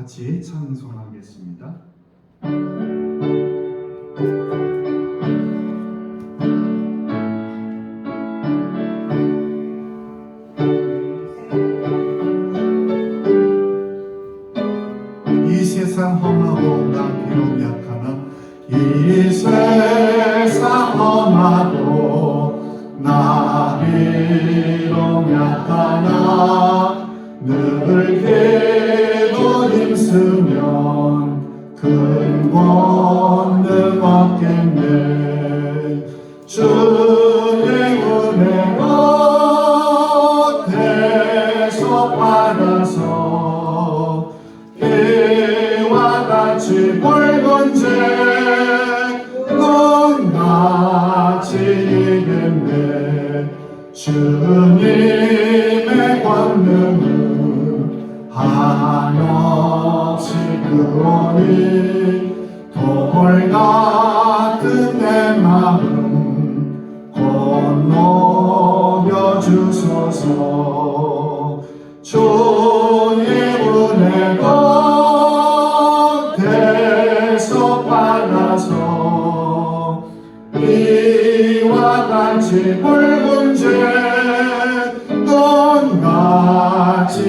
같이 찬송하겠습니다. 이 세상 험하고 나 비록 약하나, 이 세상 험하고 나 비록 약하나, 늘 기도 힘쓰면 큰 권능 얻겠네. 주의 은혜로 대속 받아서 이와 같이 붉은색 눈같이 이겼네. 주님의 권능은 한없이 크오니 돌 같은 내 마음 건너여 주소서. 주의 은혜로 대속 받아서 이와 같이 붉은색 눈같이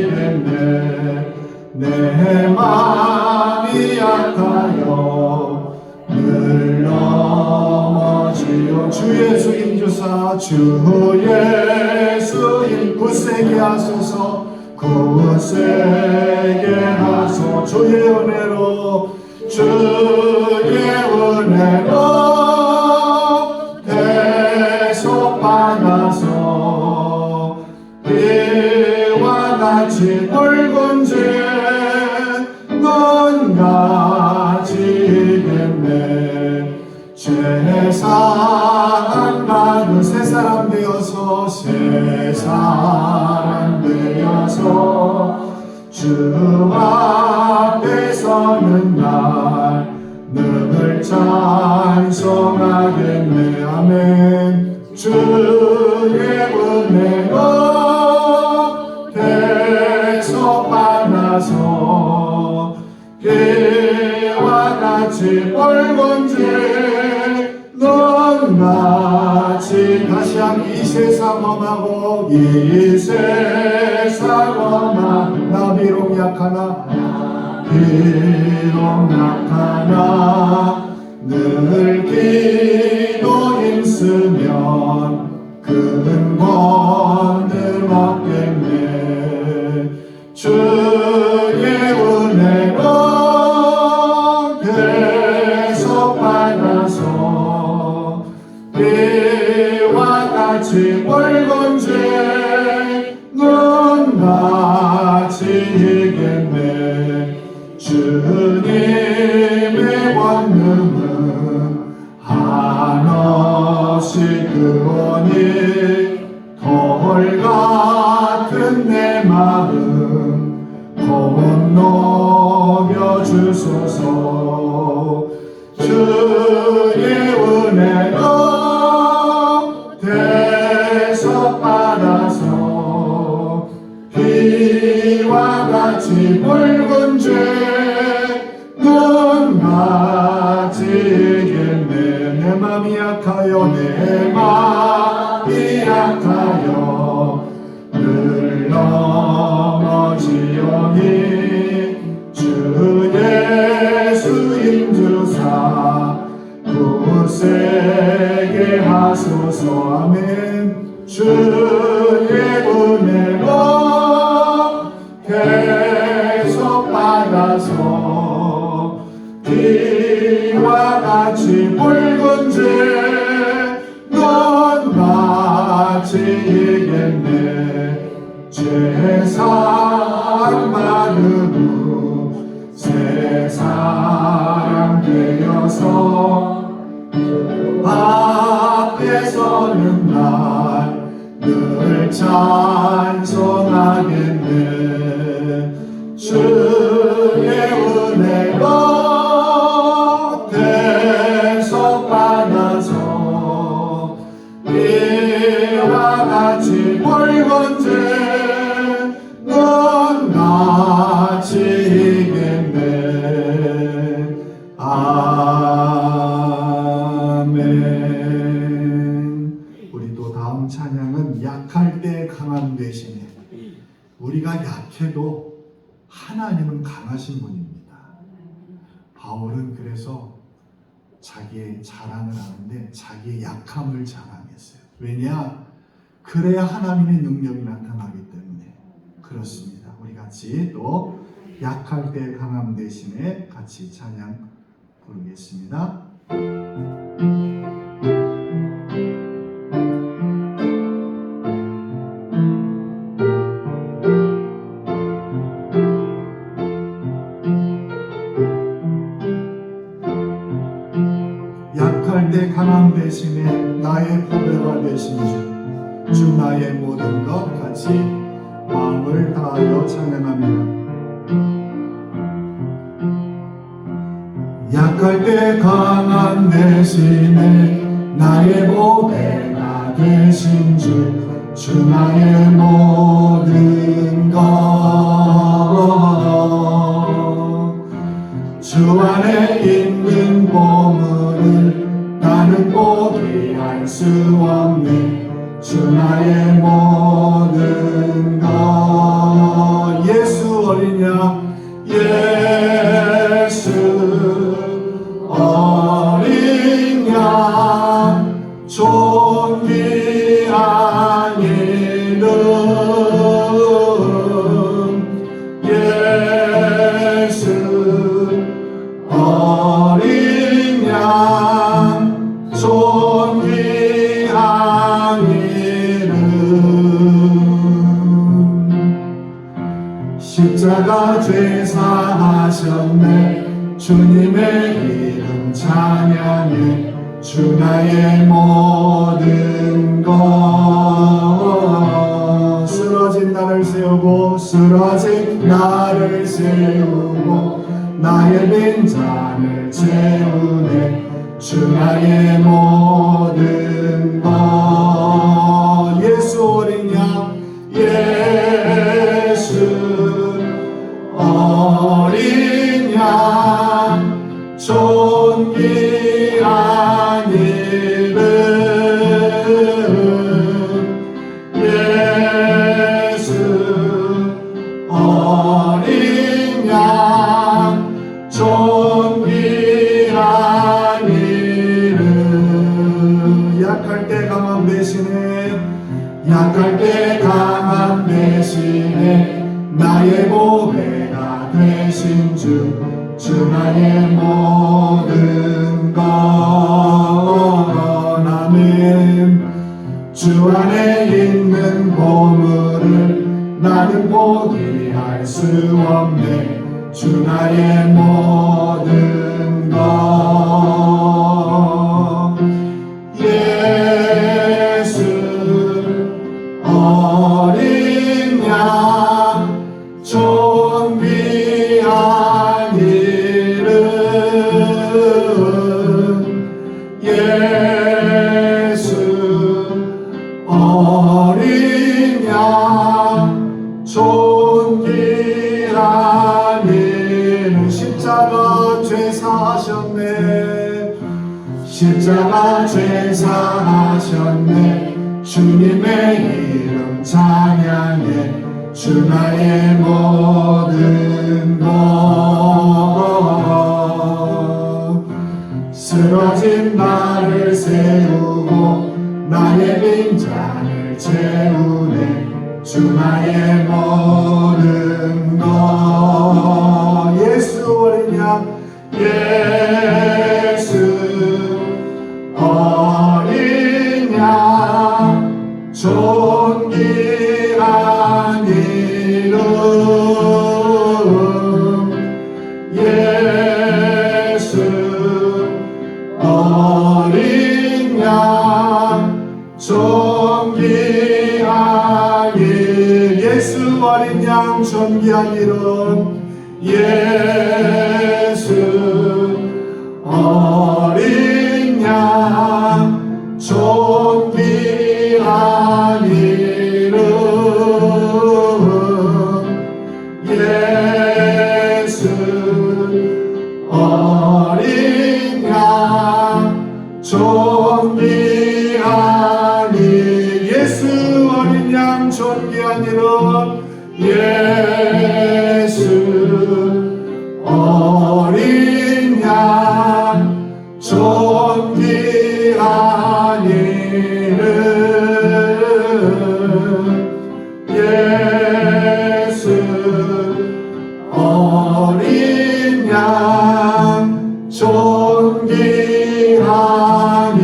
이겼네. 내 마음이 약하여 늘 넘어지요. 주 예수 인주사 주 예수 인 굳세게 하소서. 굳세게 하소서. 주의 은혜로 주의 은혜로 대속 받아서 이와 같이 붉은색 눈같이 이겼네. 세상 나는 새 사람 되어서 새 사람 되어서 주 앞에 서는 날 늘 찬송하겠네. 아멘. 주의 은혜로 대속 받아서 이와 같이 붉은색 눈같이 다시 한번 이 세상 험하고 이 세상 험하고 나 비록 약하나 비록 약하나 늘 기도 힘쓰면 큰 권능 얻겠네. 주의 은혜로 대속 받아서 이와 같이 붉은색 눈같이 이겼네. 주님의 권능은 한없이 크오니 돌 같은 내 마음 건너여 주소서. 주의 은혜로 대속 받아서 이와 같이 붉은색 눈같이 이겼네. 내 맘이 약하여 내 맘이 약하여 늘 넘어지오니 주 예수 인주사 굳세게 하소서. 아멘. 주의 은혜로 대속 받아서 이와 같이 붉은색 눈같이 이겼네. 세상 마르고 새 사람 되어서 앞에 서는 날 늘 찬송하겠네. 주의 은혜로 대속 받아서 이와 같이 붉은색 눈같이 바울은 그래서 자기의 자랑을 하는데 자기의 약함을 자랑했어요. 왜냐? 그래야 하나님의 능력이 나타나기 때문에 그렇습니다. 우리 같이 또 약할 때 강함 대신에 같이 찬양 부르겠습니다. 약할 때 강함 대신에 나의 보배가 되신 주 나의 모든 것 같이 마음을 다하여 찬양합니다. 약할 때 강함 대신에 나의 보배가 되신 주 나의 모든 것 주 안에 있는 보물을 나는 포기할 수 없네 주 나의 모든 것 예수 어린 양 예수 어린 양 존귀한 이름 예수 어린 양 존귀한 이름 십자가 죄사하셨네 주님의 이름 찬양해 주 나의 모든 것 쓰러진 나를 세우고 쓰러진 나를 세우고 나의 빈잔을 채우네 주 나의 모든 것 예수 어린 양 예수 어린 양 존귀한 이름 예수 어린 양 존귀한 이름 약할 때 강함 대신에 약할 때 강함 대신에 나의 보배가 되신 주 나의 모든 것 나는 주 안에 있는 보물을 나는 포기할 수 없네 주 나의 모든 것 예수 어린 양 존귀한 이름 예수 어린 양 존귀한 이름 십자가 죄사하셨네 십자가 죄사하셨네 주님의 이름 찬양해 주 나의 모든 것 쓰러진 나를 세우고 나의 빈잔을 채우네 주 나의 모든 것 예수 어린 양 예수 어린 양 존귀한 이름 예수 어린 양 존귀한 이름 예수 어린 양 존귀한 이름 예수 어린 양 존귀한 이름 예수 어린 양 존귀한 이름 예수 어린 양 존귀한 이름 예수 어린 양 존귀한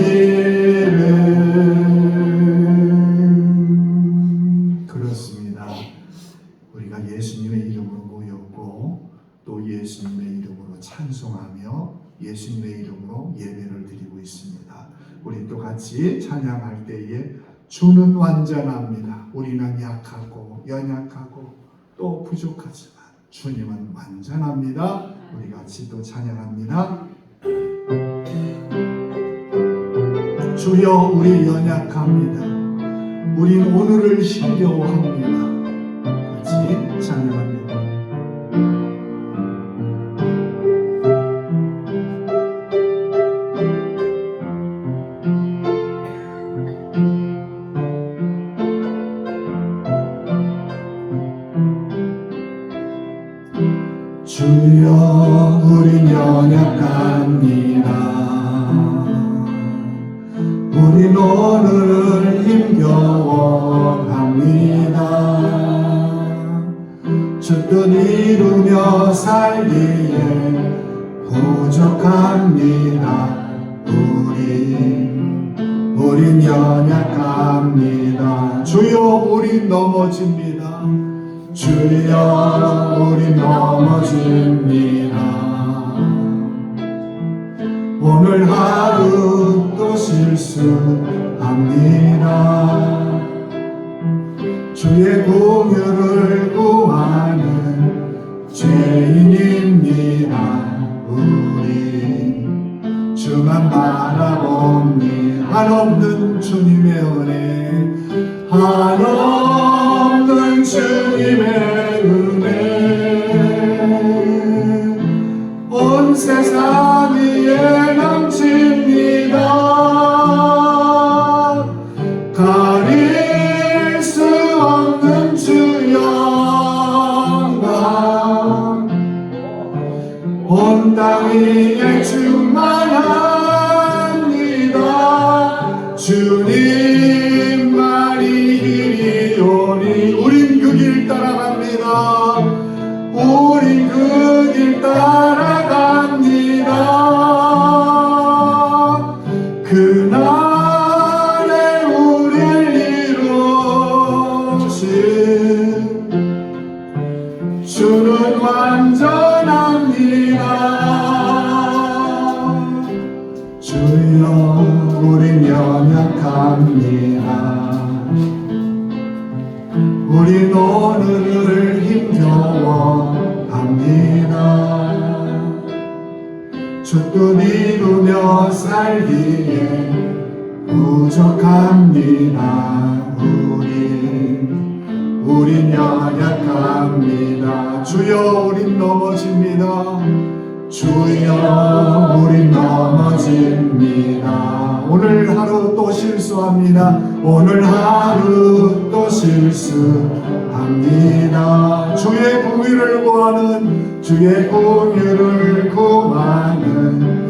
이름. 그렇습니다. 우리가 예수님의 이름으로 모였고 또 예수님의 이름으로 찬송하며 예수님의 이름으로 예배를 드리고 있습니다. 우리 또 같이 찬양할 때에 주는 완전합니다. 우리는 약하고 연약하고 또 부족하지만 주님은 완전합니다. 우리 같이 또 찬양합니다. 주여 우리 연약합니다. 우린 오늘을 힘겨워합니다. 같이 찬양합니다. 주여 우린 연약합니다. 우린 오늘을 힘겨워합니다. 주 뜻 이루며 살기에 부족합니다. 우린 연약합니다. 주여 우린 넘어집니다. 주여 우린 넘어집니다. 오늘 하루 또 실수합니다. 주의 긍휼을 구하는 죄인입니다. 우리 주만 바라봅니다. 한없는 주님의 은혜, 한없는 주님의 은혜 온 세상 위에 넘칩니다. 가릴 수 없는 주 영광 온 땅 위에 충만합니다. 주님만이 길이오니 우린 그 길 따라갑니다. 우린 그 길 따라갑니다. 그날에 우릴 이루신 주는 완전합니다. 주여 우린 연약합니다. 우린 오늘을 힘겨워합니다. 주 뜻 이루며 살기에 부족합니다. 우린 연약합니다. 주여 우린 넘어집니다. 주여 우린 넘어집니다. 오늘 하루 또 실수합니다. 오늘 하루 또 실수합니다. 주의 긍휼을 구하는 주의 긍휼을 구하는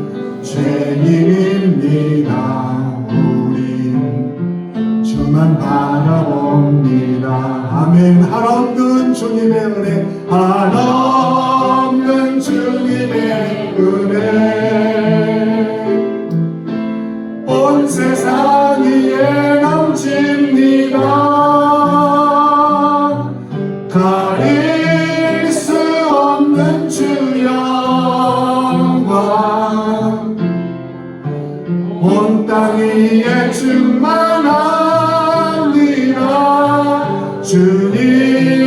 죄인입니다. 우린 주만 바라봅니다. 아멘. 한없는 주님의 은혜, 한없는 주님의 은혜 온 세상 위에 넘칩니다. 가릴 수 없는 주 영광 온 땅 위에 충만합니다.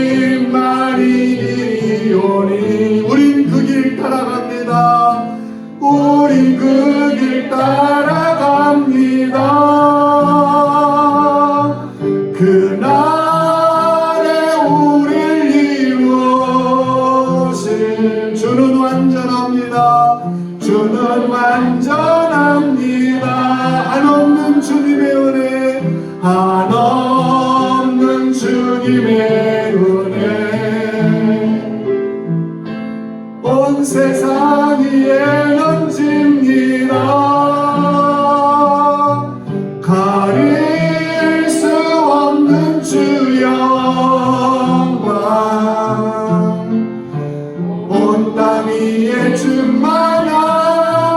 주님만이 길이오니 우린 그 길 따라갑니다. 우린 그 길 따라갑니다. 그날에 우릴 이루실 주는 완전합니다. 주는 완전합니다. 한없는 주님의 은혜, 한없는 주님의 은혜 온 세상 위에 넘칩니다. 가릴 수 없는 주 영광 온 땅 위에 충만합니다.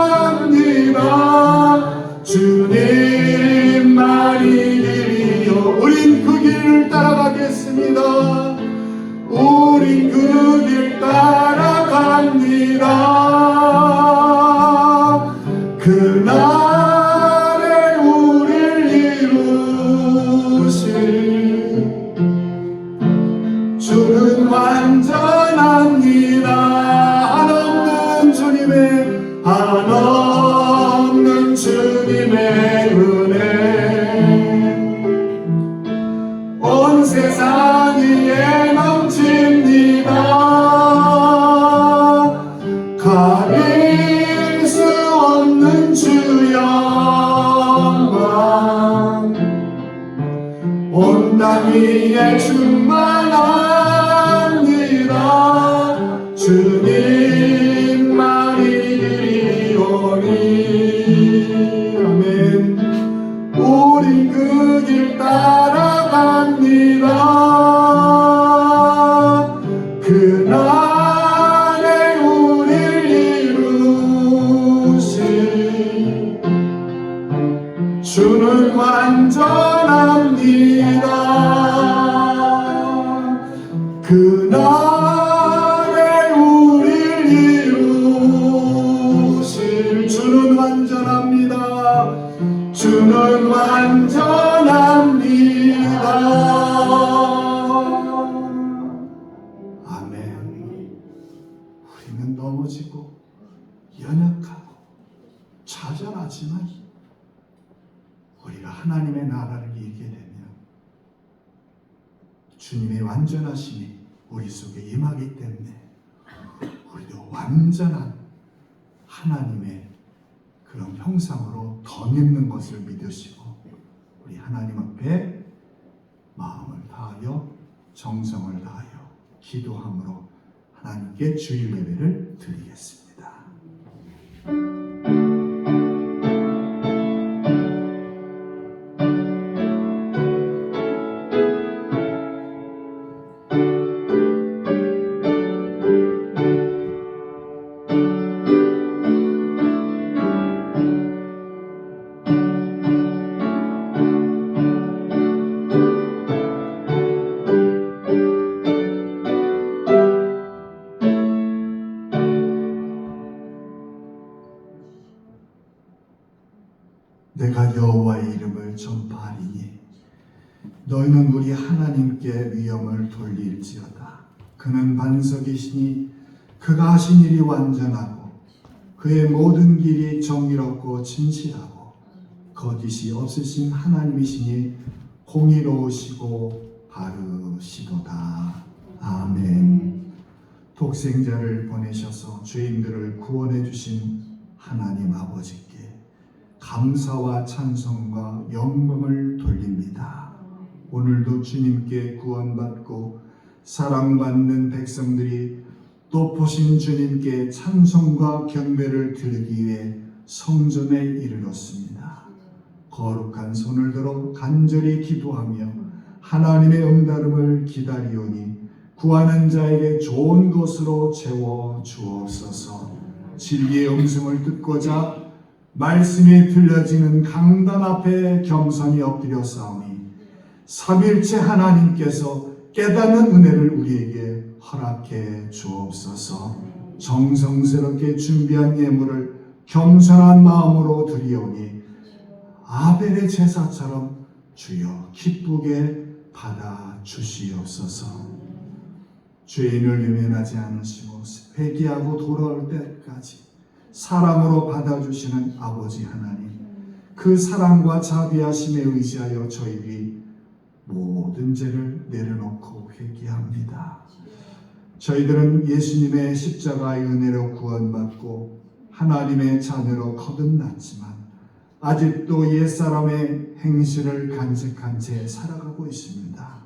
그날에 우릴 이루실 주는 완전합니다. 한없는 주님의 한없는 주님의 은혜 온 세상 위에 넘칩니다. 가릴 수 없는 주 영광 온 땅 위에 충만합니다. 주님만 이리오니 아멘. 우린 그 길 따라갑니다. 그날에 우릴 이루실 주는 완전합니다. 그날에 우릴 이루실 주는 완전합니다. 주는 완전합니다. 아멘. 우리는 넘어지고 연약하고 좌절하지만 우리가 하나님의 나라를 이기게 되면 주님의 완전하심이 우리 속에 임하기 때문에 우리도 완전한 하나님의 그런 형상으로 덧입는 것을 믿으시고 우리 하나님 앞에 마음을 다하여 정성을 다하여 기도함으로 하나님께 주일 예배를 드리겠습니다. 내가 여호와의 이름을 전파하리니 너희는 우리 하나님께 위엄을 돌릴지어다. 그는 반석이시니 그가 하신 일이 완전하고 그의 모든 길이 정의롭고 진실하고 거짓이 없으신 하나님이시니 공의로우시고 바르시도다. 아멘. 독생자를 보내셔서 죄인들을 구원해 주신 하나님 아버지께 감사와 찬송과 영광을 돌립니다. 오늘도 주님께 구원받고 사랑받는 백성들이 높으신 주님께 찬송과 경배를 드리기 위해 성전에 이르렀습니다. 거룩한 손을 들어 간절히 기도하며 하나님의 응답을 기다리오니 구하는 자에게 좋은 것으로 채워 주옵소서. 진리의 음성을 듣고자 말씀이 들려지는 강단 앞에 겸손히 엎드려 싸우니 삼일체 하나님께서 깨닫는 은혜를 우리에게 허락해 주옵소서. 정성스럽게 준비한 예물을 겸손한 마음으로 드리오니 아벨의 제사처럼 주여 기쁘게 받아 주시옵소서. 죄인을 외면하지 않으시고 회개하고 돌아올 때까지 사랑으로 받아주시는 아버지 하나님, 그 사랑과 자비하심에 의지하여 저희들이 모든 죄를 내려놓고 회개합니다. 저희들은 예수님의 십자가의 은혜로 구원받고 하나님의 자녀로 거듭났지만 아직도 옛사람의 행실을 간직한 채 살아가고 있습니다.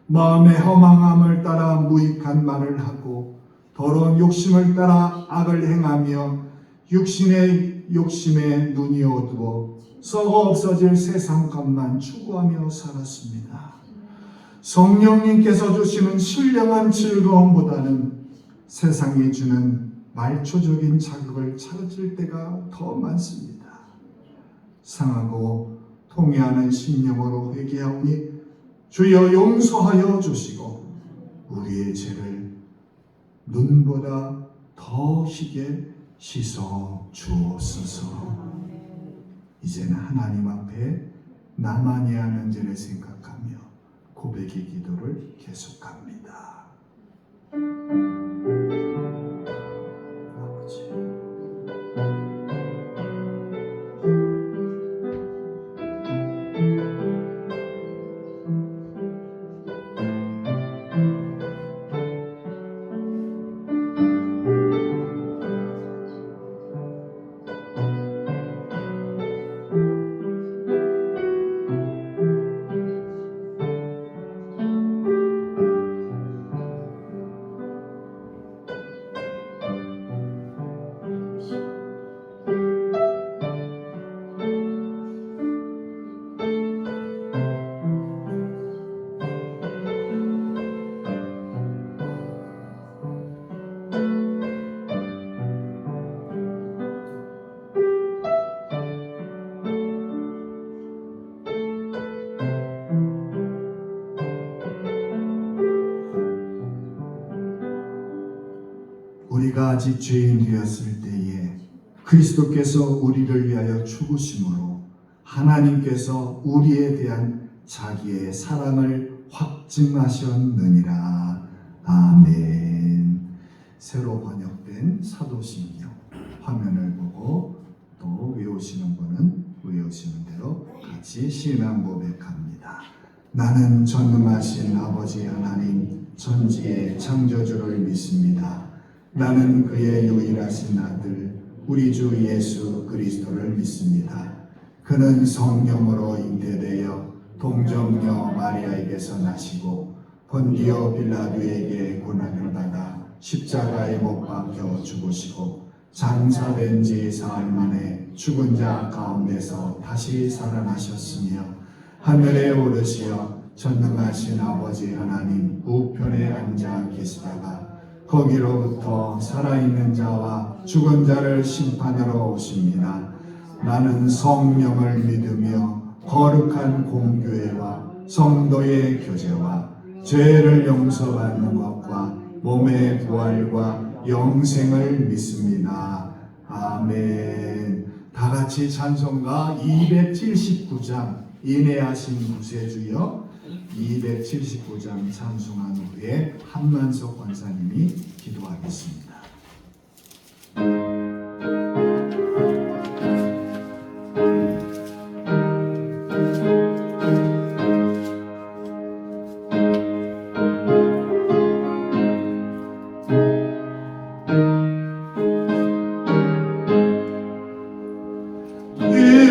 마음의 허망함을 따라 무익한 말을 하고 더러운 욕심을 따라 악을 행하며 육신의 욕심에 눈이 어두워 썩어 없어질 세상 것만 추구하며 살았습니다. 성령님께서 주시는 신령한 즐거움보다는 세상이 주는 말초적인 자극을 찾을 때가 더 많습니다. 상하고 통회하는 심령으로 회개하오니 주여 용서하여 주시고 우리의 죄를 눈보다 더 희게 씻어 주옵소서. 이제는 하나님 앞에 나만이 하는 죄를 생각하며 고백의 기도를 계속합니다. 아버지, 우리가 아직 죄인 되었을 때에 그리스도께서 우리를 위하여 죽으심으로 하나님께서 우리에 대한 자기의 사랑을 확증하셨느니라. 아멘. 새로 번역된 사도신경 화면을 보고 또 외우시는 분은 외우시는 대로 같이 신앙 고백합니다. 나는 전능하신 아버지 하나님 전지의 창조주를 믿습니다. 나는 그의 유일하신 아들 우리 주 예수 그리스도를 믿습니다. 그는 성령으로 잉태되어 동정녀 마리아에게서 나시고 본디오 빌라도에게 고난을 받아 십자가에 못 박혀 죽으시고 장사된 지 사흘 만에 죽은 자 가운데서 다시 살아나셨으며 하늘에 오르시어 전능하신 아버지 하나님 우편에 앉아 계시다가 거기로부터 살아있는 자와 죽은 자를 심판하러 오십니다. 나는 성령을 믿으며 거룩한 공교회와 성도의 교제와 죄를 용서받는 것과 몸의 부활과 영생을 믿습니다. 아멘. 다 같이 찬송가 279장 인내하신 구세주여 279장 찬송한 후에 한만석 권사님이 기도하겠습니다.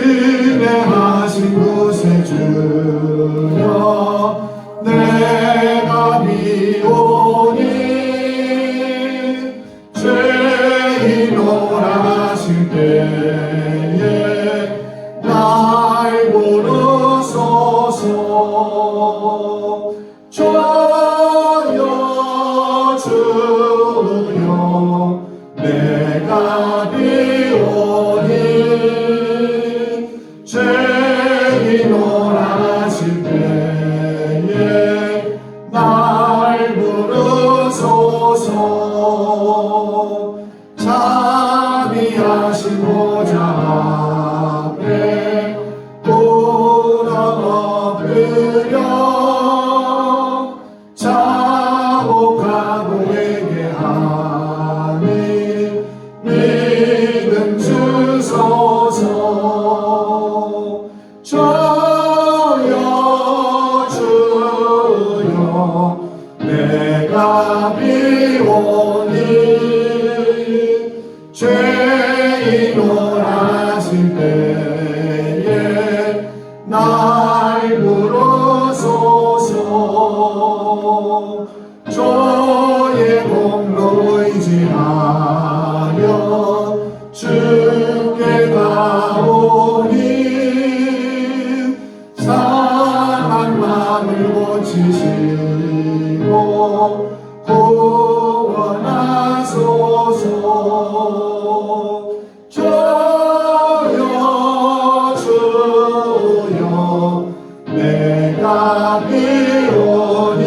인내하신 구세주여 내가 미오니 죄인오라 하실 때에 날 부르소서. 주여 주여 내가 미오니 죄인오라 하실 때에 날 부르소서. 자비하신 보좌 앞에 돌아엎으려 자복하고 회개하니 믿음 주소서. 주여 주여 내가 비오니 죄인오라 하실 때에 날 부르소서. 주의 공로 의지하여 주께 가오니 상한 마음을 고치시고 구원하소서. 주여 주여 내가 비오니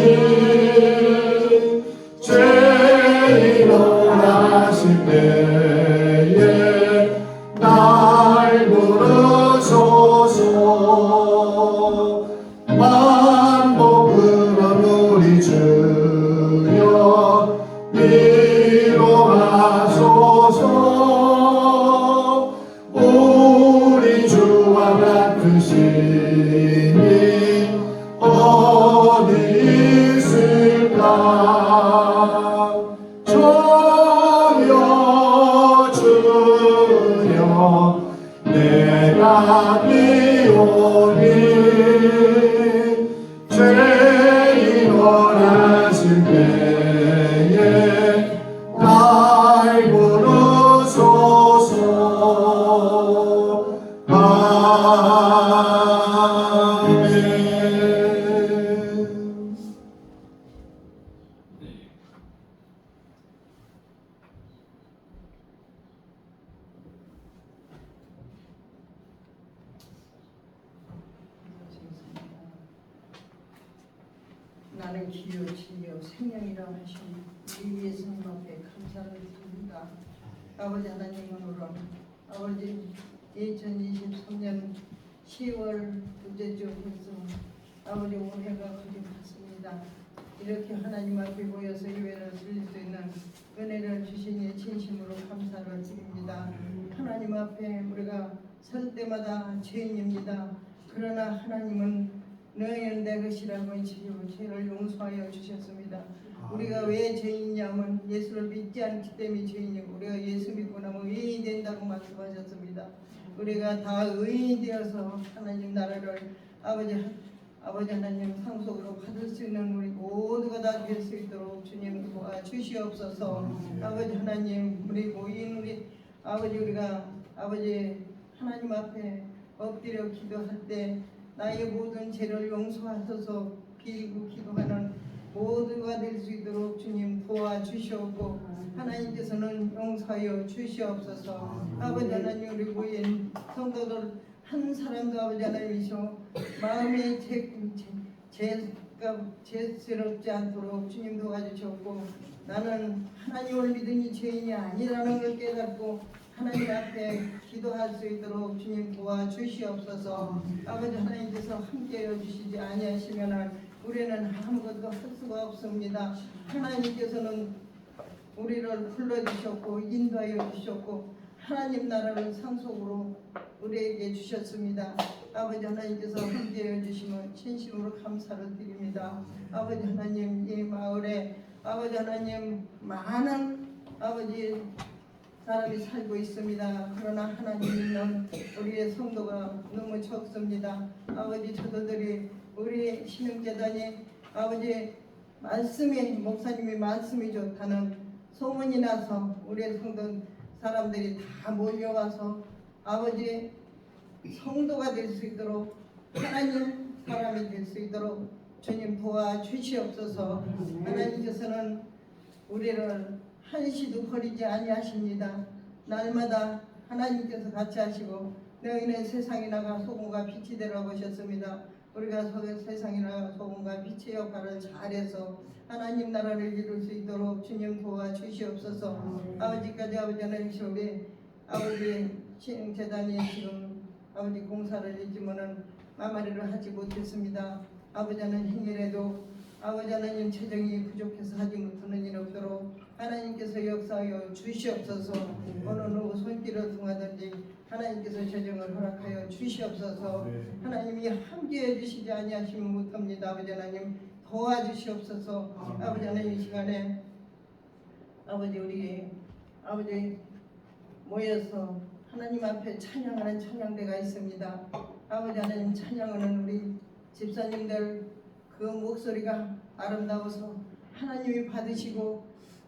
죄인오라 하실 때에 내가 비오니 죄인 원하실 때에 날 부르소서. 아멘. 나는 기요 진리요 생명이라 하신 우리 예수님 앞에 감사를 드립니다. 아버지 하나님으로 아버지 2023년 10월 둘째 주 해서 아버지 올해가 거의 갔습니다. 이렇게 하나님 앞에 모여서 예배를 드릴 수 있는 은혜를 주시니 진심으로 감사를 드립니다. 하나님 앞에 우리가 설 때마다 죄인입니다. 그러나 하나님은 너희는 내 것이라고 죄를 용서하여 주셨습니다. 우리가 왜 죄인이냐면 예수를 믿지 않기 때문에 죄인이고 우리가 예수 믿고 나면 의인이 된다고 말씀하셨습니다. 우리가 다 의인이 되어서 하나님 나라를 아버지 하나님 상속으로 받을 수 있는 우리 모두가 다 될 수 있도록 주님 도와주시옵소서. 아버지 하나님 우리 모인 우리 아버지 우리가 아버지 하나님 앞에 엎드려 기도할 때 나의 모든 죄를 용서하소서 빌고 기도하는 모두가 될 수 있도록 주님 도와주시옵고 하나님께서는 용서하여 주시옵소서. 아버지 하나님 우리 모인 성도들 한 사람도 아버지 하나님이시오 마음이 죄스럽지 않도록 주님 도와주시옵고 나는 하나님을 믿으니 죄인이 아니라는 걸 깨닫고 하나님 앞에 기도할 수 있도록 주님 도와주시옵소서. 아버지 하나님께서 함께해 주시지 아니하시면 우리는 아무것도 할 수가 없습니다. 하나님께서는 우리를 불러주셨고 인도하여 주셨고 하나님 나라를 상속으로 우리에게 주셨습니다. 아버지 하나님께서 함께해 주시면 진심으로 감사를 드립니다. 아버지 하나님 이 마을에 아버지 하나님 많은 아버지 사람이 살고 있습니다. 그러나 하나님 믿는 우리의 성도가 너무 적습니다. 아버지 저들이 우리 신흥재단이 아버지 말씀이 목사님의 말씀이 좋다는 소문이 나서 우리의 성도 사람들이 다 몰려와서 아버지 성도가 될 수 있도록 하나님 사람이 될 수 있도록 주님 도와주시옵소서. 하나님께서는 우리를 한시도 버리지 아니하십니다. 날마다 하나님께서 같이 하시고 너희는 세상에 나가 소금과 빛이 되라고 하셨습니다. 우리가 세상에 나가 소금과 빛의 역할을 잘해서 하나님 나라를 이룰 수 있도록 주님 도와주시옵소서. 아버지까지 아버지 하나님께서 우리 아버지 신흥재단이 지금 아버지 공사를 했지만은 마무리를 하지 못했습니다. 아버지 하나님 행여라도 아버지 하나님 재정이 부족해서 하지 못하는 일 없도록 하나님께서 역사하여 주시옵소서. 어느 누구 손길을 통하든지 하나님께서 재정을 허락하여 주시옵소서. 하나님이 함께해 주시지 아니하시면 못합니다. 아버지 하나님 도와주시옵소서. 아버지 하나님 이 시간에 아버지 우리 아버지 모여서 하나님 앞에 찬양하는 찬양대가 있습니다. 아버지 하나님 찬양하는 우리 집사님들 그 목소리가 아름다워서 하나님이 받으시고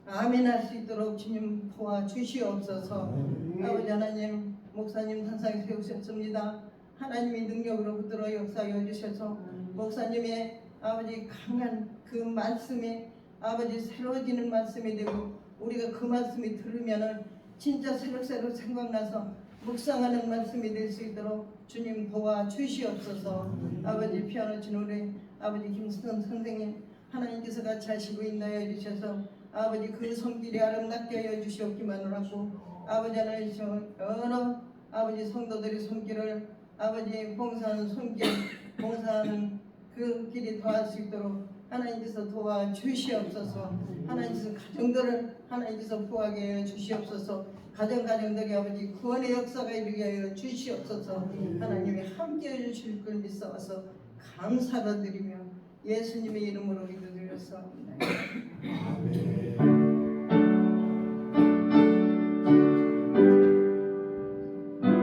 아멘 할 수 있도록 주님 도와주시옵소서. 아버지 하나님 목사님 단상에 세우셨습니다. 하나님이 능력으로 붙들어 역사하여 주셔서 목사님의 아버지 강한 그 말씀이 아버지 새로워지는 말씀이 되고 우리가 그 말씀이 들으면은 진짜 새록새록 생각나서 묵상하는 말씀이 될 수 있도록 주님 도와주시옵소서. 아버지 피아노 치는 우리 아버지 김수선 선생님 하나님께서 같이 하시고 인도하여 주셔서 아버지 그 손길이 아름답게 하여 주시옵기만 하고 아버지 하나님 여러 아버지 성도들의 손길을 아버지 봉사하는 손길 봉사하는 그 길이 더할 수 있도록 하나님께서 도와주시옵소서. 하나님께서 가정들을 하나님께서 구하게 하여 주시옵소서. 가정들이 아버지 구원의 역사가 이루게 하여 주시옵소서. 하나님이 함께해 주실 걸 믿사와서 감사를 드리며 예수님의 이름으로 기도드렸사옵나이다. 아멘. 「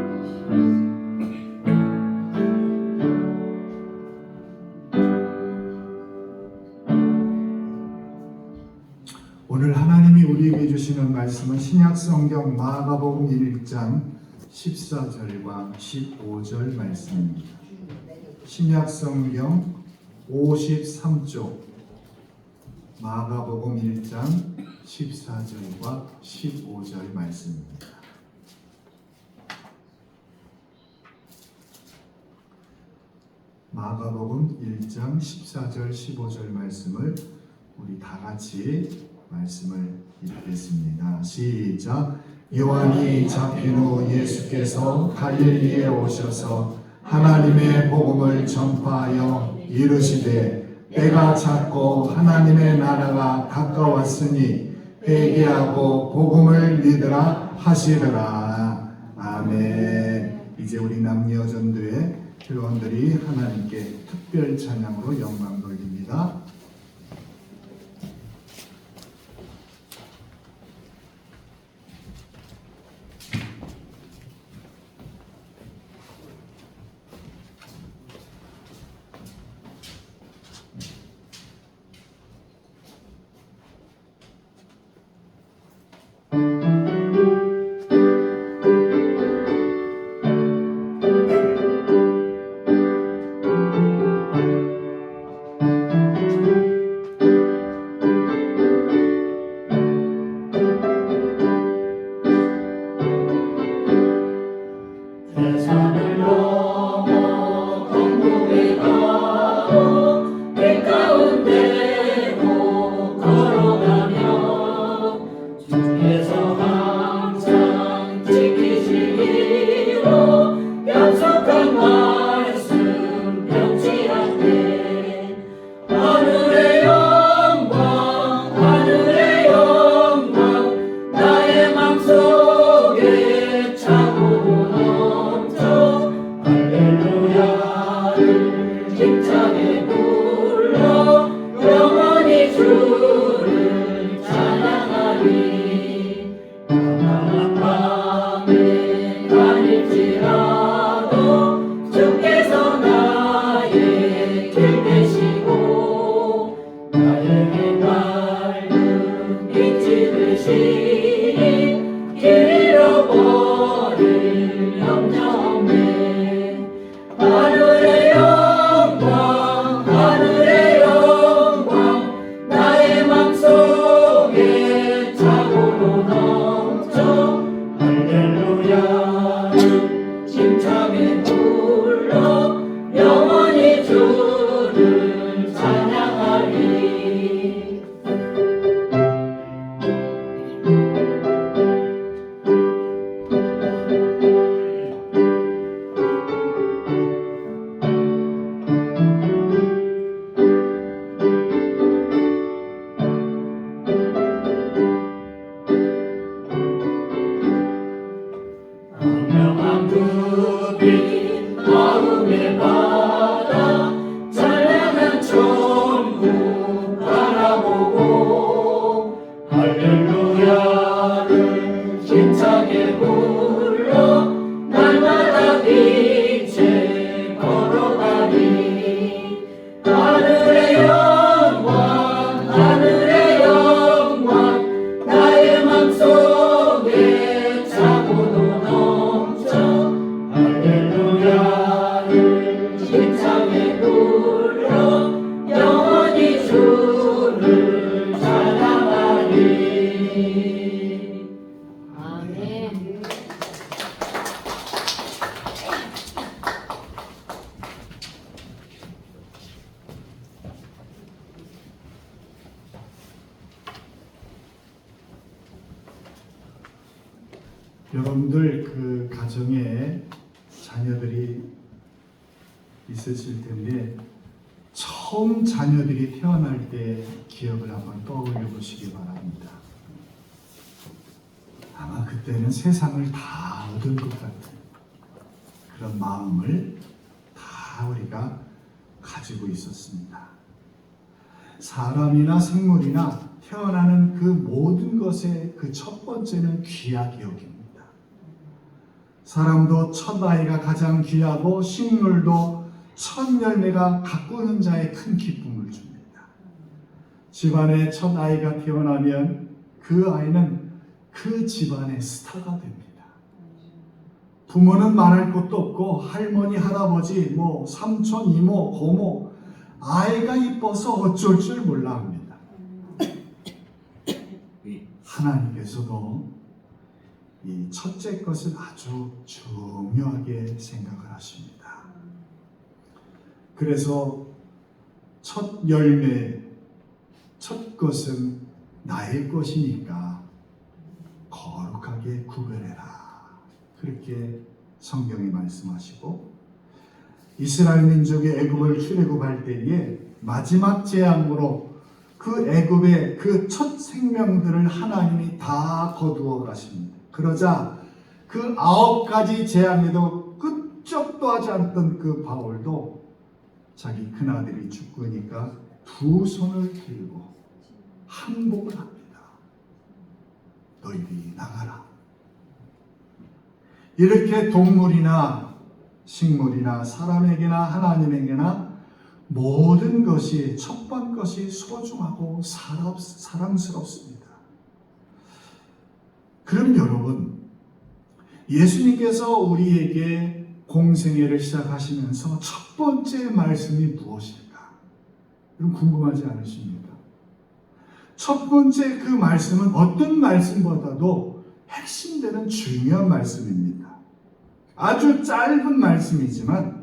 주는 말씀은 신약성경 마가복음 1장 14절과 15절 말씀입니다. 신약성경 53쪽 마가복음 1장 14절과 15절 말씀입니다. 마가복음 1장 14절 15절 말씀을 우리 다 같이 말씀을 읽겠습니다. 시작. 요한이 잡힌 후 예수께서 갈릴리에 오셔서 하나님의 복음을 전파하여 이르시되 때가 찼고 하나님의 나라가 가까웠으니 회개하고 복음을 믿으라 하시더라. 아멘. 이제 우리 남녀전도회 회원들이 하나님께 특별 찬양으로 영광 돌립니다. 여러분들 그 가정에 자녀들이 있으실 텐데 처음 자녀들이 태어날 때 기억을 한번 떠올려 보시기 바랍니다. 아마 그때는 세상을 다 얻은 것 같은 그런 마음을 다 우리가 가지고 있었습니다. 사람이나 생물이나 태어나는 그 모든 것의 그 첫 번째는 귀하기 여깁니다. 사람도 첫 아이가 가장 귀하고 식물도 첫 열매가 가꾸는 자의 큰 기쁨을 줍니다. 집안에 첫 아이가 태어나면 그 아이는 그 집안의 스타가 됩니다. 부모는 말할 것도 없고 할머니, 할아버지, 뭐 삼촌, 이모, 고모 아이가 이뻐서 어쩔 줄 몰라 합니다. 하나님께서도 이 첫째 것을 아주 중요하게 생각을 하십니다. 그래서 첫 열매, 첫 것은 나의 것이니까 거룩하게 구별해라. 그렇게 성경이 말씀하시고, 이스라엘 민족이 애굽을 출애굽할 때에 마지막 재앙으로 그 애굽의 그 첫 생명들을 하나님이 다 거두어 가십니다. 그러자 그 9가지 재앙에도 끄적도 하지 않던 그 바울도 자기 큰아들이 죽으니까 두 손을 들고 항복을 합니다. 너희들이 나가라. 이렇게 동물이나 식물이나 사람에게나 하나님에게나 모든 것이 첫 번 것이 소중하고 사랑스럽습니다. 그럼 여러분, 예수님께서 우리에게 공생애를 시작하시면서 첫 번째 말씀이 무엇일까? 여러분 궁금하지 않으십니까? 첫 번째 그 말씀은 어떤 말씀보다도 핵심되는 중요한 말씀입니다. 아주 짧은 말씀이지만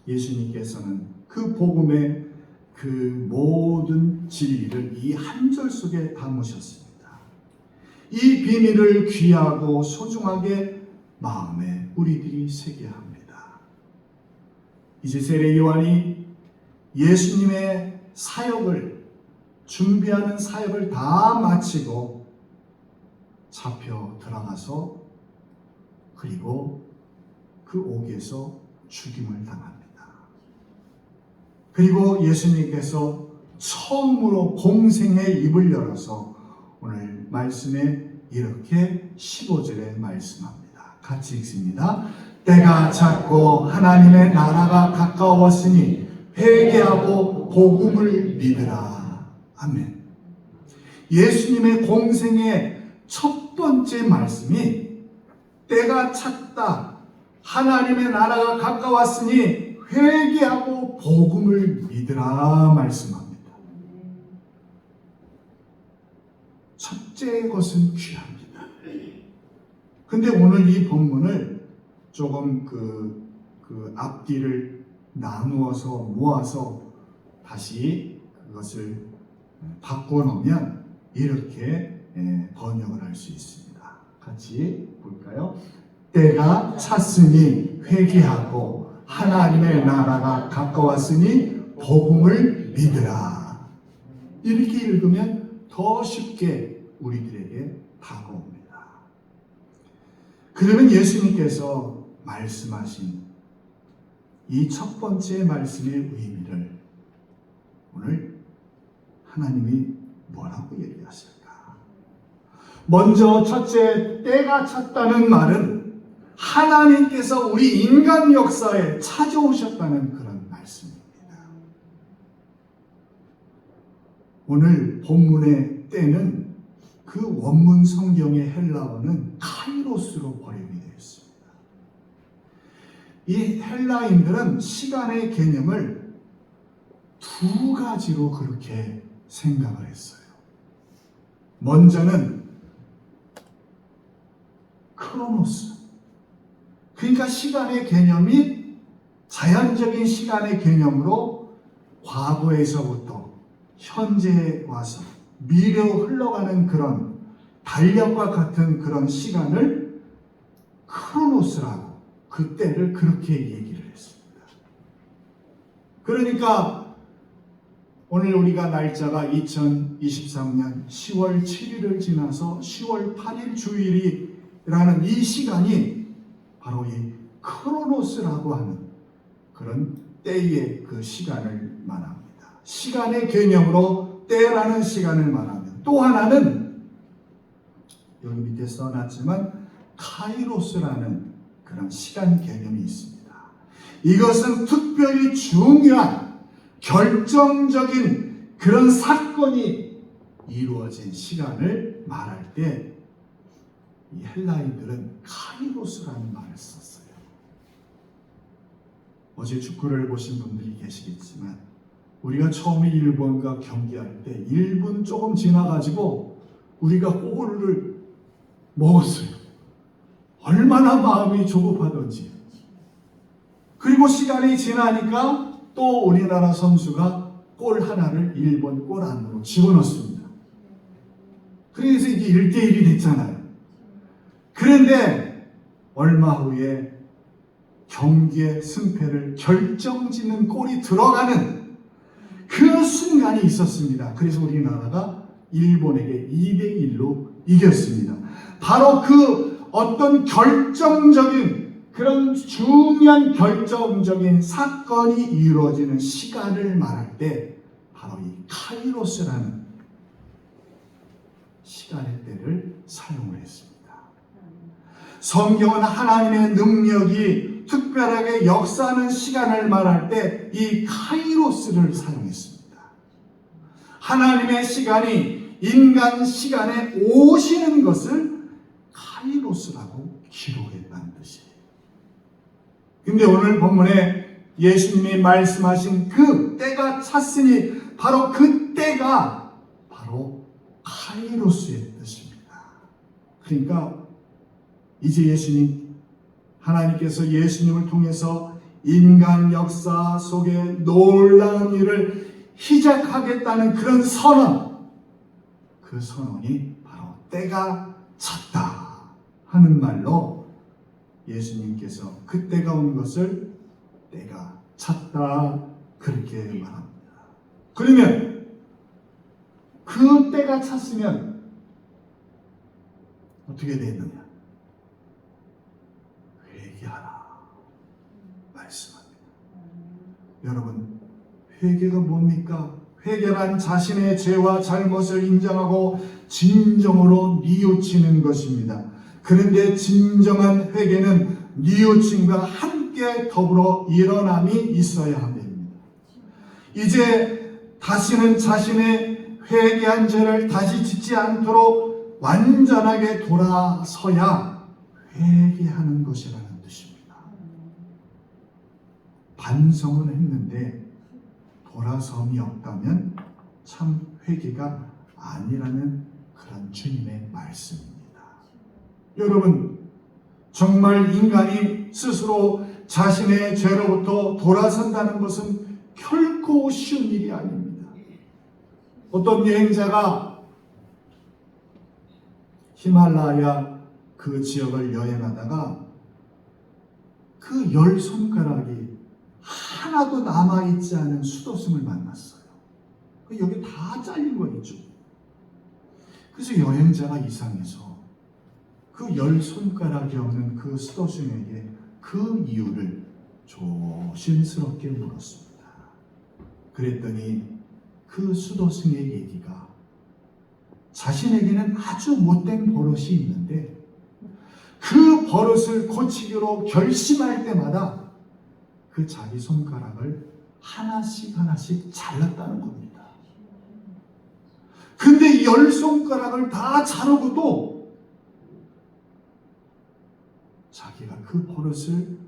예수님께서는 그 복음의 그 모든 진리를 이 한 절 속에 담으셨습니다. 이 비밀을 귀하고 소중하게 마음에 우리들이 새겨야 합니다. 이제 세례 요한이 예수님의 사역을 준비하는 사역을 다 마치고 잡혀 들어가서 그리고 그 옥에서 죽임을 당합니다. 그리고 예수님께서 처음으로 공생의 입을 열어서 오늘 말씀에 이렇게 15절에 말씀합니다. 같이 읽습니다. 때가 찼고 하나님의 나라가 가까웠으니 회개하고 복음을 믿으라. 아멘. 예수님의 공생의 첫 번째 말씀이 때가 찼다. 하나님의 나라가 가까웠으니 회개하고 복음을 믿으라 말씀합니다. 첫째 것은 귀합니다. 근데 오늘 이 본문을 조금 그 앞뒤를 나누어서 모아서 다시 그것을 바꿔놓으면 이렇게 번역을 할 수 있습니다. 같이 볼까요? 때가 찼으니 회개하고 하나님의 나라가 가까웠으니 복음을 믿으라. 이렇게 읽으면 더 쉽게 우리들에게 다가옵니다. 그러면 예수님께서 말씀하신 이 첫 번째 말씀의 의미를 오늘 하나님이 뭐라고 얘기하실까? 먼저 첫째, 때가 찼다는 말은 하나님께서 우리 인간 역사에 찾아오셨다는 그런 말씀입니다. 오늘 본문의 때는 그 원문 성경의 헬라어는 카이로스로 번역이 되어 있습니다. 이 헬라인들은 시간의 개념을 두 가지로 그렇게 생각을 했어요. 먼저는 크로노스, 그러니까 시간의 개념이 자연적인 시간의 개념으로 과거에서부터 현재에 와서 미래로 흘러가는 그런 달력과 같은 그런 시간을 크로노스라고 그 때를 그렇게 얘기를 했습니다. 그러니까 오늘 우리가 날짜가 2023년 10월 7일을 지나서 10월 8일 주일이라는 이 시간이 바로 이 크로노스라고 하는 그런 때의 그 시간을 말합니다. 시간의 개념으로 때라는 시간을 말하면 또 하나는 여기 밑에 써놨지만 카이로스라는 그런 시간 개념이 있습니다. 이것은 특별히 중요한 결정적인 그런 사건이 이루어진 시간을 말할 때 이 헬라인들은 카이로스라는 말을 썼어요. 어제 축구를 보신 분들이 계시겠지만 우리가 처음에 일본과 경기할 때 1분 조금 지나가지고 우리가 골을 먹었어요. 얼마나 마음이 조급하던지. 그리고 시간이 지나니까 또 우리나라 선수가 골 하나를 일본 골 안으로 집어넣습니다. 그래서 이게 1대1이 됐잖아요. 그런데 얼마 후에 경기의 승패를 결정짓는 골이 들어가는 그 순간이 있었습니다. 그래서 우리나라가 일본에게 2대1로 이겼습니다. 바로 그 어떤 결정적인 그런 중요한 결정적인 사건이 이루어지는 시간을 말할 때 바로 이 카이로스라는 시간의 때를 사용을 했습니다. 성경은 하나님의 능력이 특별하게 역사하는 시간을 말할 때 이 카이로스를 사용했습니다. 하나님의 시간이 인간 시간에 오시는 것을 카이로스라고 기록했다는 뜻이에요. 근데 오늘 본문에 예수님이 말씀하신 그 때가 찼으니 바로 그 때가 바로 카이로스의 뜻입니다. 그러니까 이제 하나님께서 예수님을 통해서 인간 역사 속에 놀라운 일을 시작하겠다는 그런 선언, 그 선언이 바로 때가 찼다 하는 말로 예수님께서 그 때가 온 것을 때가 찼다 그렇게 말합니다. 그러면 그 때가 찼으면 어떻게 되느냐? 회개하라 말씀합니다. 여러분, 회개가 뭡니까? 회개란 자신의 죄와 잘못을 인정하고 진정으로 뉘우치는 것입니다. 그런데 진정한 회개는 뉘우침과 함께 더불어 일어남이 있어야 합니다. 이제 다시는 자신의 회개한 죄를 다시 짓지 않도록 완전하게 돌아서야 회개하는 것이라는 뜻입니다. 반성은 했는데 돌아섬이 없다면 참 회개가 아니라는 그런 주님의 말씀입니다. 여러분, 정말 인간이 스스로 자신의 죄로부터 돌아선다는 것은 결코 쉬운 일이 아닙니다. 어떤 여행자가 히말라야 그 지역을 여행하다가 그 10손가락이 하나도 남아있지 않은 수도승을 만났어요. 여기 다 잘린 거 있죠. 그래서 여행자가 이상해서 그 10손가락이 없는 그 수도승에게 그 이유를 조심스럽게 물었습니다. 그랬더니 그 수도승의 얘기가 자신에게는 아주 못된 버릇이 있는데 그 버릇을 고치기로 결심할 때마다 그 자기 손가락을 하나씩 잘랐다는 겁니다. 근데 10손가락을 다 자르고도 자기가 그 버릇을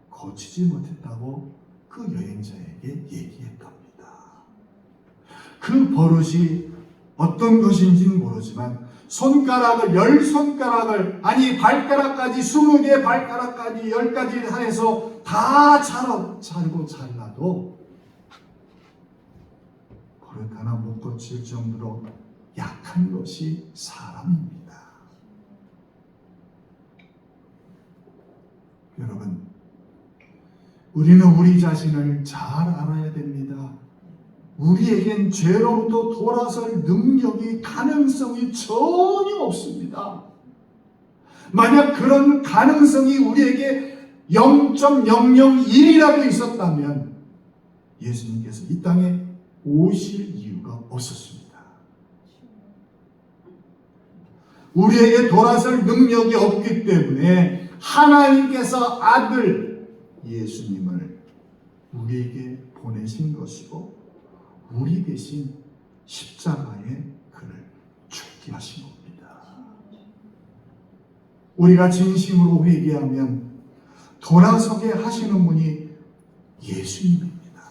고치지 못했다고 그 여행자에게 얘기했답니다. 그 버릇이 어떤 것인지는 모르지만 손가락을 10손가락을 아니 발가락까지 20개 발가락까지 10가지 해서 다 자르고 잘라도 버릇 하나 못 고칠 정도로 약한 것이 사람입니다. 여러분, 우리는 우리 자신을 잘 알아야 됩니다. 우리에겐 죄로부터 돌아설 능력이 가능성이 전혀 없습니다. 만약 그런 가능성이 우리에게 0.001이라도 있었다면 예수님께서 이 땅에 오실 이유가 없었습니다. 우리에게 돌아설 능력이 없기 때문에 하나님께서 아들 예수님을 우리에게 보내신 것이고 우리 대신 십자가에 그를 하신 겁니다. 우리가 진심으로 회개하면 돌아서게 하시는 분이 예수님입니다.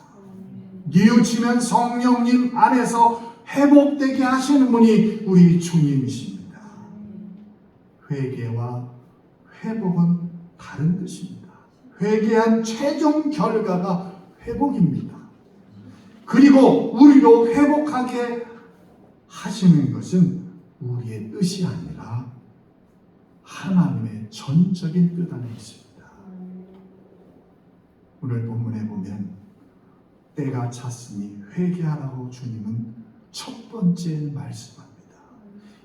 뉘우치면 성령님 안에서 회복되게 하시는 분이 우리 주님이십니다. 회개와 회복은 다른 뜻입니다. 회개한 최종 결과가 회복입니다. 그리고 우리로 회복하게 하시는 것은 우리의 뜻이 아니라 하나님의 전적인 뜻 안에 있습니다. 오늘 본문에 보면 때가 찼으니 회개하라고 주님은 첫 번째 말씀합니다.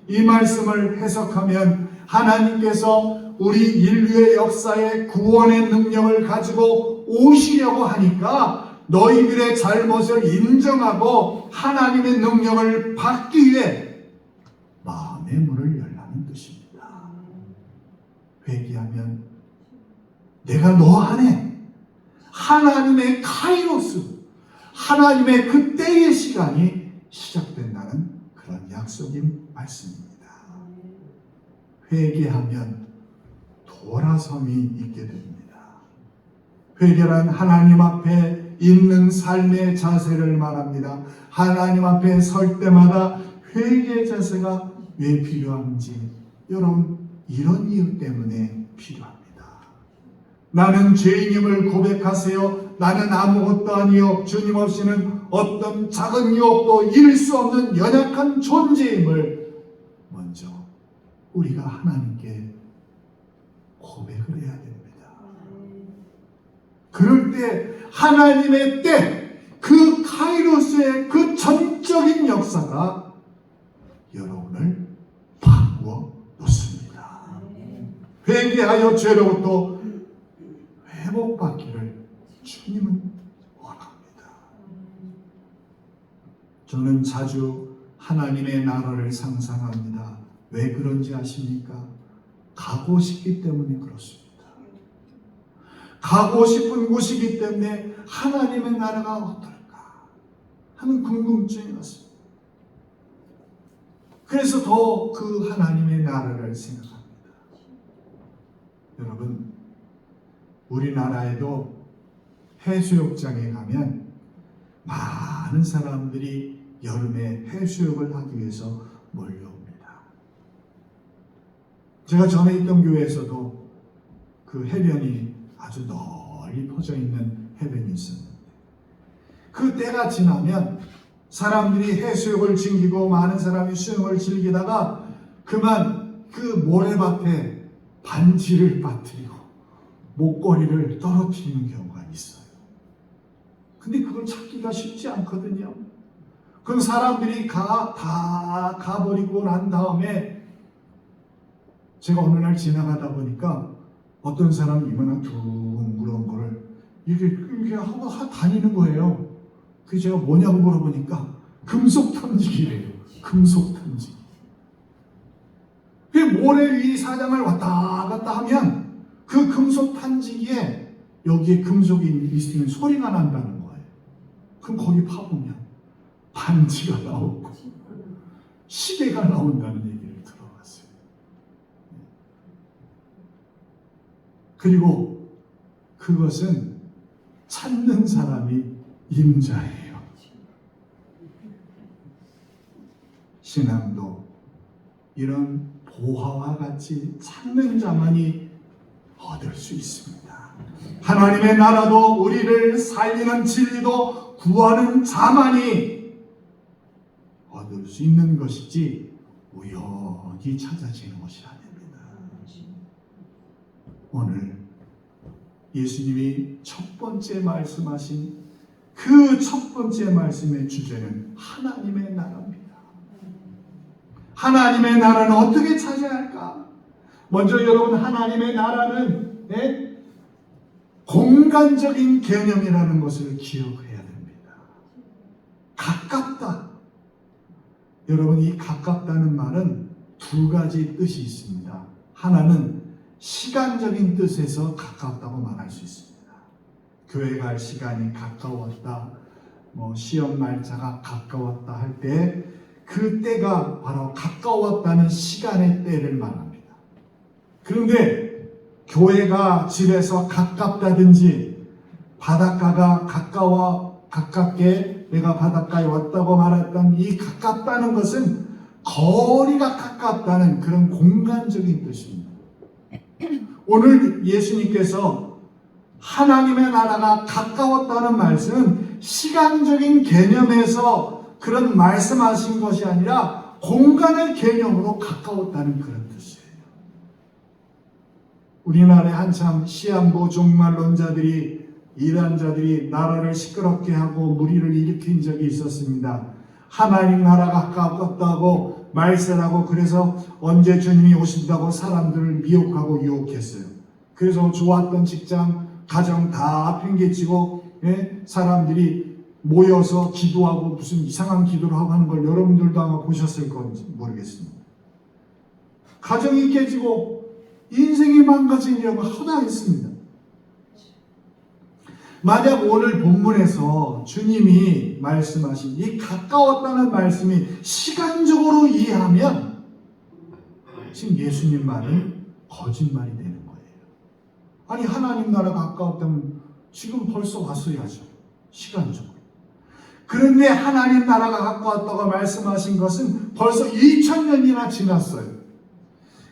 이 말씀을 해석하면 하나님께서 우리 인류의 역사에 구원의 능력을 가지고 오시려고 하니까 너희들의 잘못을 인정하고 하나님의 능력을 받기 위해 마음의 문을 열라는 뜻입니다. 회개하면 내가 너 안에 하나님의 카이로스, 하나님의 그때의 시간이 시작된다는 그런 약속인 말씀입니다. 회개하면 돌아섬이 있게 됩니다. 회개란 하나님 앞에 있는 삶의 자세를 말합니다. 하나님 앞에 설 때마다 회개 자세가 왜 필요한지 여러분 이런 이유 때문에 필요합니다. 나는 죄인임을 고백하세요. 나는 아무것도 아니요 주님 없이는 어떤 작은 유혹도 이룰 수 없는 연약한 존재임을 먼저 우리가 하나님께 고백을 해야 됩니다. 그럴 때 하나님의 때, 그 카이로스의 그 전적인 역사가 여러분을 바꾸어 놓습니다. 회개하여 죄로부터 회복받기를 주님은 원합니다. 저는 자주 하나님의 나라를 상상합니다. 왜 그런지 아십니까? 가고 싶기 때문에 그렇습니다. 가고 싶은 곳이기 때문에 하나님의 나라가 어떨까 하는 궁금증이 났습니다. 그래서 더 그 하나님의 나라를 생각합니다. 여러분, 우리나라에도 해수욕장에 가면 많은 사람들이 여름에 해수욕을 하기 위해서 몰려옵니다. 제가 전에 있던 교회에서도 그 해변이 아주 널리 퍼져 있는 해변이 있었는데 그 때가 지나면 사람들이 해수욕을 즐기고 많은 사람이 수영을 즐기다가 그만 그 모래밭에 반지를 빠뜨리고 목걸이를 떨어뜨리는 경우가 있어요. 근데 그걸 찾기가 쉽지 않거든요. 그럼 사람들이 다 가버리고 난 다음에 제가 어느 날 지나가다 보니까 어떤 사람이 이만한 둥그런 거를 이렇게 하고 다니는 거예요. 그래서 제가 뭐냐고 물어보니까 금속 탐지기래요. 금속 탐지기. 그 모래 위 사장을 왔다 갔다 하면 그 금속 탐지기에 여기에 금속이 있으면 소리가 난다는 거예요. 그럼 거기 파보면 반지가 나오고 시계가 나온다는 얘기를 들어봤어요. 그리고 그것은 찾는 사람이 임자예요. 신앙도 이런 보화와 같이 찾는 자만이 얻을 수 있습니다. 하나님의 나라도 우리를 살리는 진리도 구하는 자만이 얻을 수 있는 것이지 우연히 찾아지는 것이 아닙니다. 오늘 예수님이 첫 번째 말씀하신 그 첫 번째 말씀의 주제는 하나님의 나라입니다. 하나님의 나라는 어떻게 찾아야 할까? 먼저 여러분, 하나님의 나라는 공간적인 개념이라는 것을 기억해야 됩니다. 가깝다. 여러분, 이 가깝다는 말은 두 가지 뜻이 있습니다. 하나는 시간적인 뜻에서 가깝다고 말할 수 있습니다. 교회 갈 시간이 가까웠다, 시험 날짜가 가까웠다 할 때 그 때가 바로 가까웠다는 시간의 때를 말합니다. 그런데 교회가 집에서 가깝다든지 바닷가가 가깝게 내가 바닷가에 왔다고 말했던 이 가깝다는 것은 거리가 가깝다는 그런 공간적인 뜻입니다. 오늘 예수님께서 하나님의 나라가 가까웠다는 말씀은 시간적인 개념에서 그런 말씀하신 것이 아니라 공간의 개념으로 가까웠다는 그런 뜻이에요. 우리나라에 한참 시한부 종말론자들이 이단자들이 나라를 시끄럽게 하고 무리를 일으킨 적이 있었습니다. 하나님 나라가 가까웠다고 말세라고 그래서 언제 주님이 오신다고 사람들을 미혹하고 유혹했어요. 그래서 좋았던 직장, 가정 다 팽개치고 사람들이 모여서 기도하고 무슨 이상한 기도를 하고 하는 걸 여러분들도 아마 보셨을 건지 모르겠습니다. 가정이 깨지고 인생이 망가지려고 하다 했습니다. 만약 오늘 본문에서 주님이 말씀하신 이 가까웠다는 말씀이 시간적으로 이해하면 지금 예수님 말은 거짓말이 되는 거예요. 아니 하나님 나라 가까웠다면 지금 벌써 왔어야죠. 시간적으로. 그런데 하나님 나라가 가까웠다고 말씀하신 것은 벌써 2000년이나 지났어요.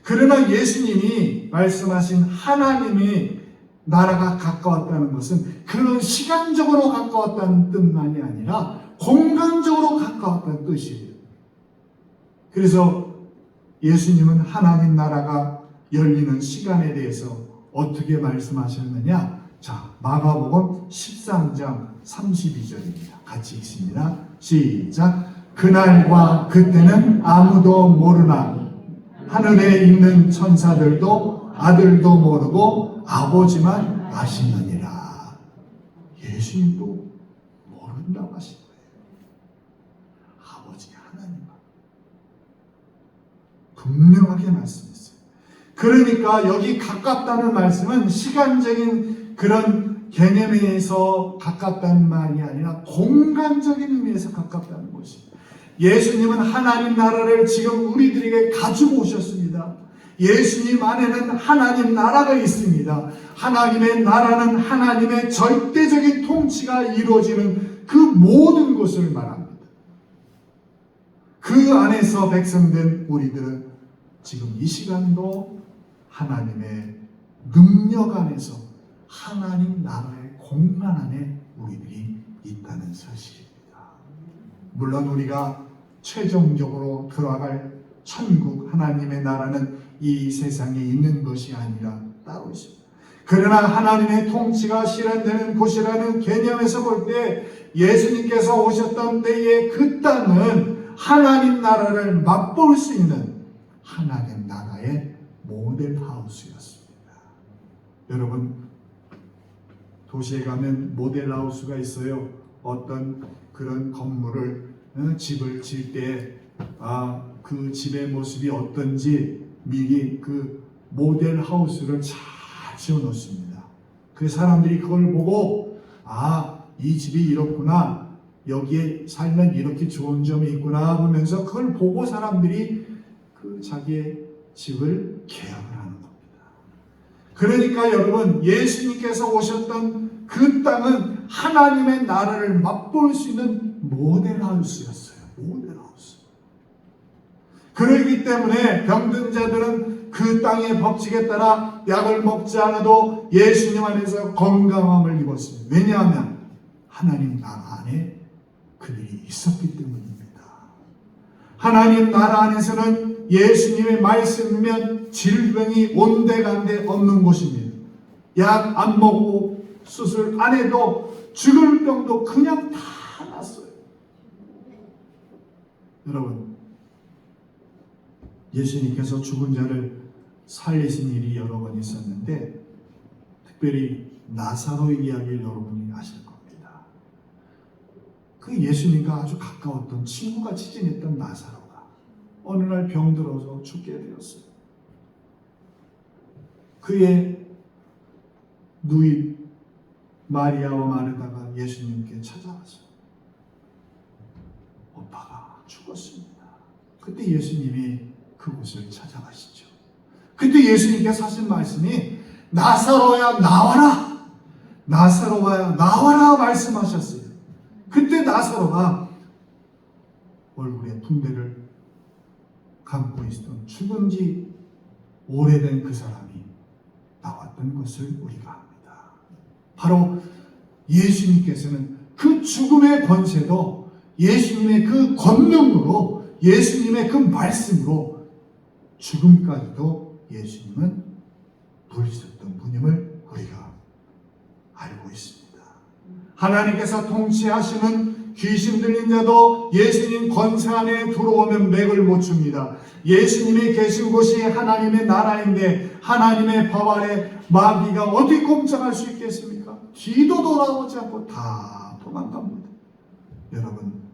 그러나 예수님이 말씀하신 하나님이 나라가 가까웠다는 것은 그런 시간적으로 가까웠다는 뜻만이 아니라 공간적으로 가까웠다는 뜻이에요. 그래서 예수님은 하나님 나라가 열리는 시간에 대해서 어떻게 말씀하셨느냐? 자, 마가복음 13장 32절입니다. 같이 읽습니다. 시작. 그날과 그때는 아무도 모르나 하늘에 있는 천사들도 아들도 모르고 아버지만 아시느니라. 예수님도 모른다고 하신 거예요. 아버지 하나님만 분명하게 말씀했어요. 그러니까 여기 가깝다는 말씀은 시간적인 그런 개념에서 가깝다는 말이 아니라 공간적인 의미에서 가깝다는 것입니다. 예수님은 하나님 나라를 지금 우리들에게 가지고 오셨습니다. 예수님 안에는 하나님 나라가 있습니다. 하나님의 나라는 하나님의 절대적인 통치가 이루어지는 그 모든 것을 말합니다. 그 안에서 백성된 우리들은 지금 이 시간도 하나님의 능력 안에서 하나님 나라의 공간 안에 우리들이 있다는 사실입니다. 물론 우리가 최종적으로 들어갈 천국 하나님의 나라는 이 세상에 있는 것이 아니라 따로 있습니다. 그러나 하나님의 통치가 실현되는 곳이라는 개념에서 볼 때 예수님께서 오셨던 때에 그 땅은 하나님 나라를 맛볼 수 있는 하나님 나라의 모델하우스였습니다. 여러분 도시에 가면 모델하우스가 있어요. 어떤 그런 건물을 집을 질 때 그 집의 모습이 어떤지 미리 그 모델하우스를 잘 지어놓습니다. 그 사람들이 그걸 보고 이 집이 이렇구나, 여기에 살면 이렇게 좋은 점이 있구나 하면서 그걸 보고 사람들이 그 자기의 집을 계약을 하는 겁니다. 그러니까 여러분 예수님께서 오셨던 그 땅은 하나님의 나라를 맛볼 수 있는 모델하우스였어요. 모델하우스. 그렇기 때문에 병든 자들은 그 땅의 법칙에 따라 약을 먹지 않아도 예수님 안에서 건강함을 입었습니다. 왜냐하면 하나님 나라 안에 그들이 있었기 때문입니다. 하나님 나라 안에서는 예수님의 말씀이면 질병이 온데간데 없는 곳입니다. 약 안 먹고 수술 안 해도 죽을 병도 그냥 다 났어요. 여러분 예수님께서 죽은 자를 살리신 일이 여러 번 있었는데 특별히 나사로의 이야기를 여러분이 아실 겁니다. 그 예수님과 아주 가까웠던 친구같이 지냈던 나사로가 어느 날 병들어서 죽게 되었어요. 그의 누이 마리아와 마르다가 예수님께 찾아왔어요. 오빠가 죽었습니다. 그때 예수님이 그곳을 찾아가시죠. 그때 예수님께서 하신 말씀이 나사로야 나와라, 나사로야 나와라 말씀하셨어요. 그때 나사로가 얼굴에 붕대를 감고 있었던 죽은 지 오래된 그 사람이 나왔던 것을 우리가 압니다. 바로 예수님께서는 그 죽음의 권세도 예수님의 그 권능으로, 예수님의 그 말씀으로 죽음까지도 예수님은 누리셨던 분임을 우리가 알고 있습니다. 하나님께서 통치하시는 귀신 들린 자도 예수님 권세 안에 들어오면 맥을 못 춥니다. 예수님이 계신 곳이 하나님의 나라인데 하나님의 법 아래 마귀가 어디 꼼짝할 수 있겠습니까? 뒤도 돌아오지 않고 다 도망갑니다. 여러분,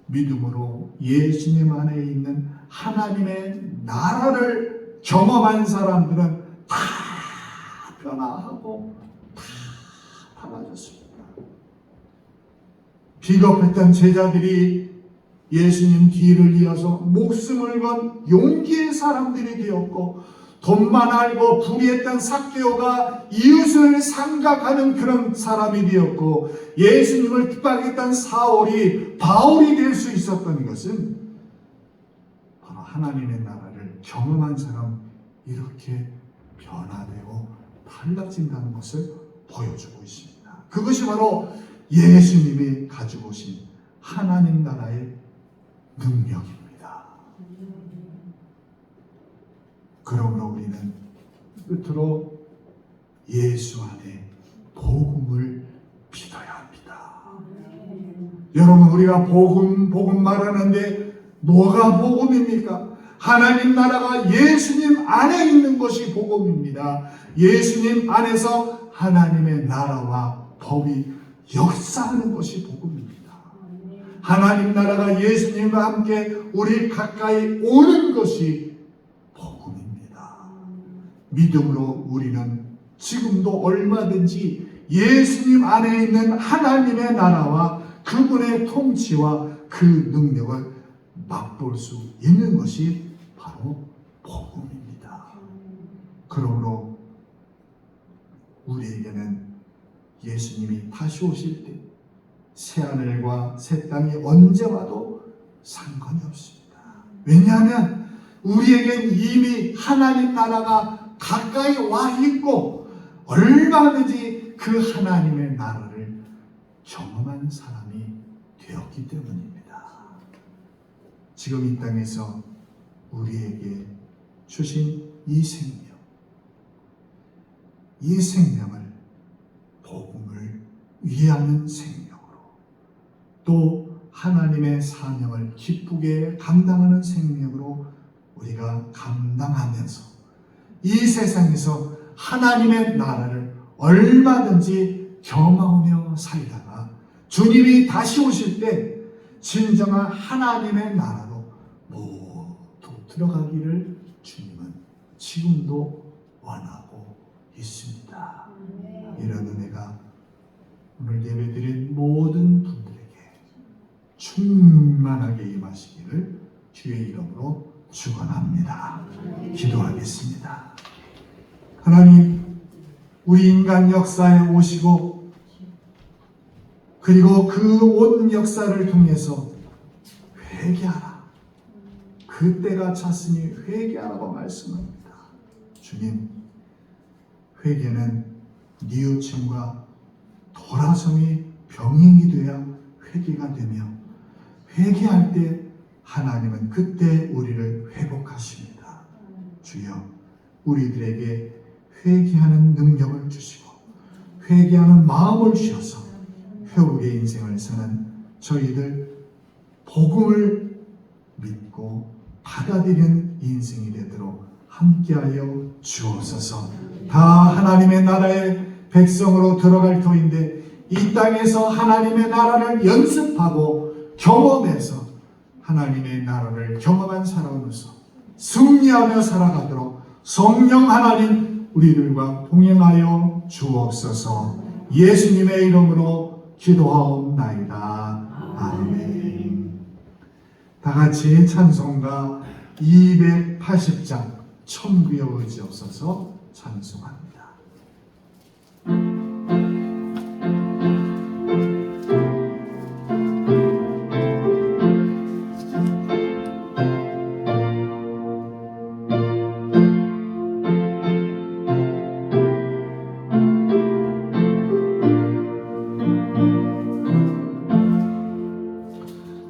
믿음으로 예수님 안에 있는 하나님의 나라를 경험한 사람들은 다 변화하고 다 달라졌습니다. 비겁했던 제자들이 예수님 뒤를 이어서 목숨을 건 용기의 사람들이 되었고, 돈만 알고 불의했던 삭개오가 이웃을 생각하는 그런 사람이 되었고, 예수님을 핍박했던 사울이 바울이 될 수 있었던 것은 바로 하나님의 나라를 경험한 사람, 이렇게 변화되고 달라진다는 것을 보여주고 있습니다. 그것이 바로 예수님이 가지고 오신 하나님 나라의 능력입니다. 그러므로 우리는 끝으로 예수 안에 복음을 믿어야 합니다. 여러분, 우리가 복음 말하는데 뭐가 복음입니까? 하나님 나라가 예수님 안에 있는 것이 복음입니다. 예수님 안에서 하나님의 나라와 법이 역사하는 것이 복음입니다. 하나님 나라가 예수님과 함께 우리 가까이 오는 것이 복음입니다. 믿음으로 우리는 지금도 얼마든지 예수님 안에 있는 하나님의 나라와 그분의 통치와 그 능력을 맛볼 수 있는 것이 바로 복음입니다. 그러므로 우리에게는 예수님이 다시 오실 때 새하늘과 새 땅이 언제 와도 상관이 없습니다. 왜냐하면 우리에겐 이미 하나님 나라가 가까이 와 있고 얼마든지 그 하나님의 나라를 경험한 사람이 되었기 때문입니다. 지금 이 땅에서 우리에게 주신 이 생명을 복음을 위하는 생명으로, 또 하나님의 사명을 기쁘게 감당하는 생명으로 우리가 감당하면서 이 세상에서 하나님의 나라를 얼마든지 경험하며 살다가 주님이 다시 오실 때 진정한 하나님의 나라로 모두 들어가기를 주님은 지금도 원하고 있습니다. 이런 은혜가 오늘 예배드린 모든 분들에게 충만하게 임하시기를 주의 이름으로 축원합니다. 기도하겠습니다. 하나님, 우리 인간 역사에 오시고 그리고 그 온 역사를 통해서 회개하라, 그때가 찼으니 회개하라고 말씀합니다. 주님, 회개는 뉘우침과 돌아섬이 병행이 돼야 회개가 되며, 회개할 때 하나님은 그때 우리를 회복하십니다. 주여, 우리들에게 회개하는 능력을 주시고 회개하는 마음을 주셔서 회복의 인생을 사는 저희들 복음을 믿고 받아들이는 인생이 되도록 함께하여 주옵소서. 다 하나님의 나라의 백성으로 들어갈 터인데 이 땅에서 하나님의 나라를 연습하고 경험해서 하나님의 나라를 경험한 사람으로서 승리하며 살아가도록 성령 하나님 우리들과 동행하여 주옵소서. 예수님의 이름으로 기도하옵나이다. 아멘. 다 같이 찬송가 280장 천부여 의지없어서 찬송합니다.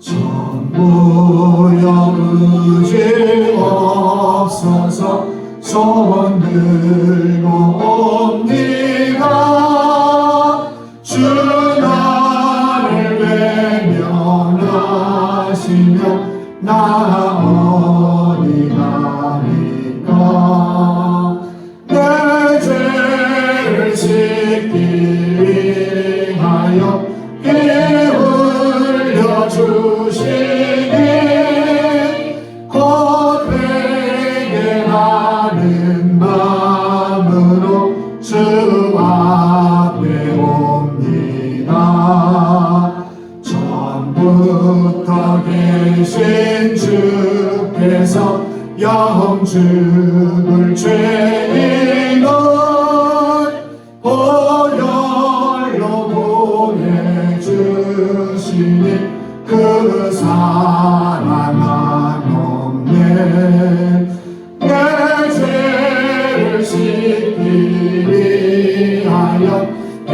천부여 의지없어서 손 들고 옵니다. 주 나를 외면하시며 나 어디 가니까. 내 죄를 씻기 위하여 피 흘려 주시니 곧 회개하는 마음으로 주 앞에 옵니다. 처음부터 계신 주께서 영죽을 죄인을 보혈로 보내주시니 그 사랑 한없네. 내 죄를 씻기 위하여 피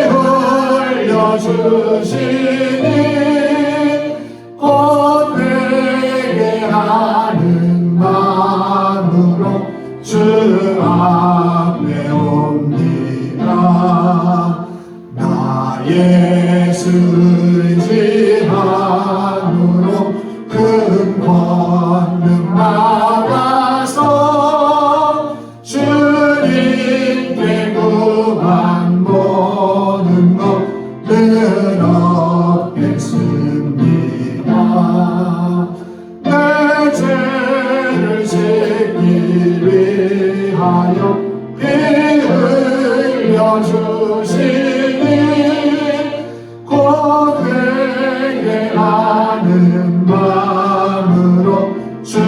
흘려 주시니 곧 회개하는 마음으로 주 앞에 옵니다. 나 예수 의지함으로 큰 권능 받아서 주님께 구한 모든 것을 얻겠습니다. 내 죄를 씻기 위하여 피 흘려 주시니 곧 회개하는 마음으로 주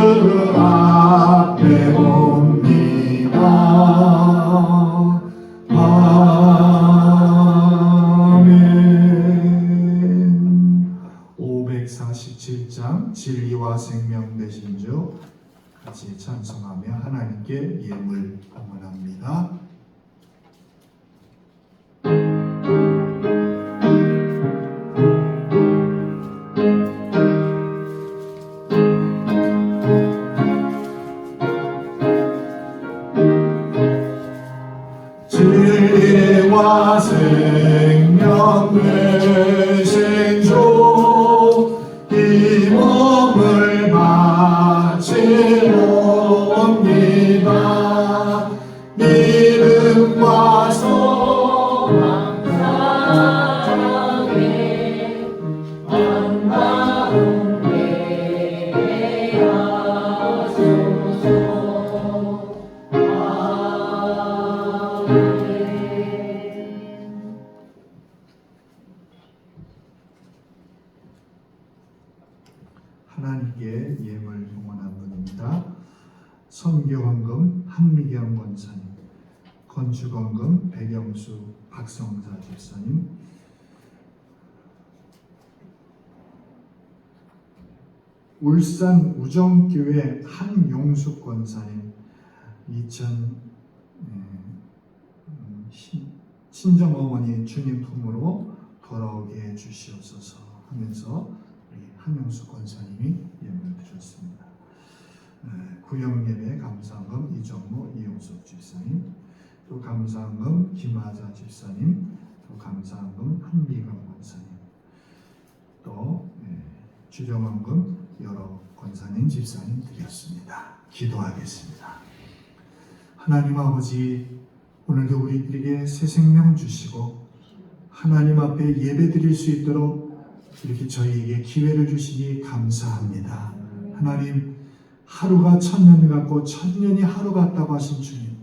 앞에 옵니다. 아멘. 547장 진리와 생명 되신 주 같이 찬송하며 하나님께 예물 봉헌합니다. 진리와 생명 되신 주, 이 몸을 바치옵니다. 믿음과 소망 사랑에 반가운 예하소서. 하나님께 예물 봉헌한 분입니다. 선교헌금 한미경 권사님, 건축헌금 백영수 박성사 집사님, 울산 우정교회 한용숙 권사님, 친정어머니 주님 품으로 돌아오게 해주시옵소서 하면서 우리 한용숙 권사님이 예물을 드렸습니다. 구영예배 감사헌금 이정모 이용숙 집사님, 또 감사헌금 김하자 집사님, 또 감사헌금 한미경 권사님, 또 주정헌금 여러 권사님 집사님 드렸습니다. 기도하겠습니다. 하나님 아버지, 오늘도 우리들에게 새 생명 주시고 하나님 앞에 예배드릴 수 있도록 이렇게 저희에게 기회를 주시니 감사합니다. 하나님, 하루가 천년 같고 천년이 하루 같다고 하신 주님,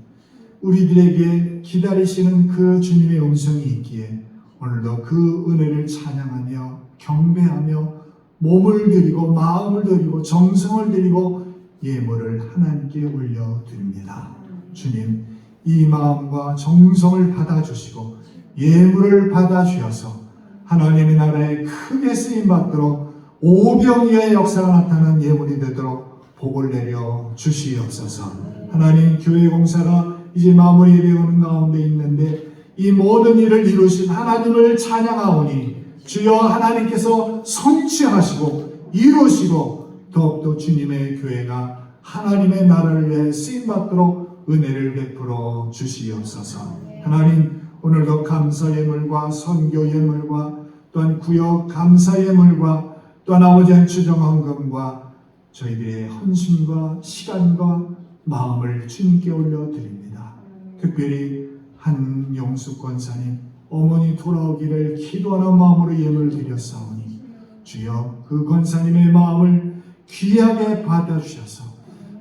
우리들에게 기다리시는 그 주님의 음성이 있기에 오늘도 그 은혜를 찬양하며 경배하며 몸을 드리고 마음을 드리고 정성을 드리고 예물을 하나님께 올려드립니다. 주님, 이 마음과 정성을 받아주시고 예물을 받아주셔서 하나님의 나라에 크게 쓰임받도록 오병이어의 역사가 나타나는 예물이 되도록 복을 내려 주시옵소서. 하나님, 교회 공사가 이제 마무리되어오는 가운데 있는데 이 모든 일을 이루신 하나님을 찬양하오니 주여 하나님께서 성취하시고 이루시고 더욱더 주님의 교회가 하나님의 나라를 위해 쓰임받도록 은혜를 베풀어 주시옵소서. 하나님, 오늘도 감사 예물과 선교 예물과 또한 구역 감사 예물과 또한 아버지의 추정 헌금과 저희들의 헌신과 시간과 마음을 주님께 올려드립니다. 특별히 한용숙 권사님 어머니 돌아오기를 기도하는 마음으로 예물을 드렸사오니 주여 그 권사님의 마음을 귀하게 받아주셔서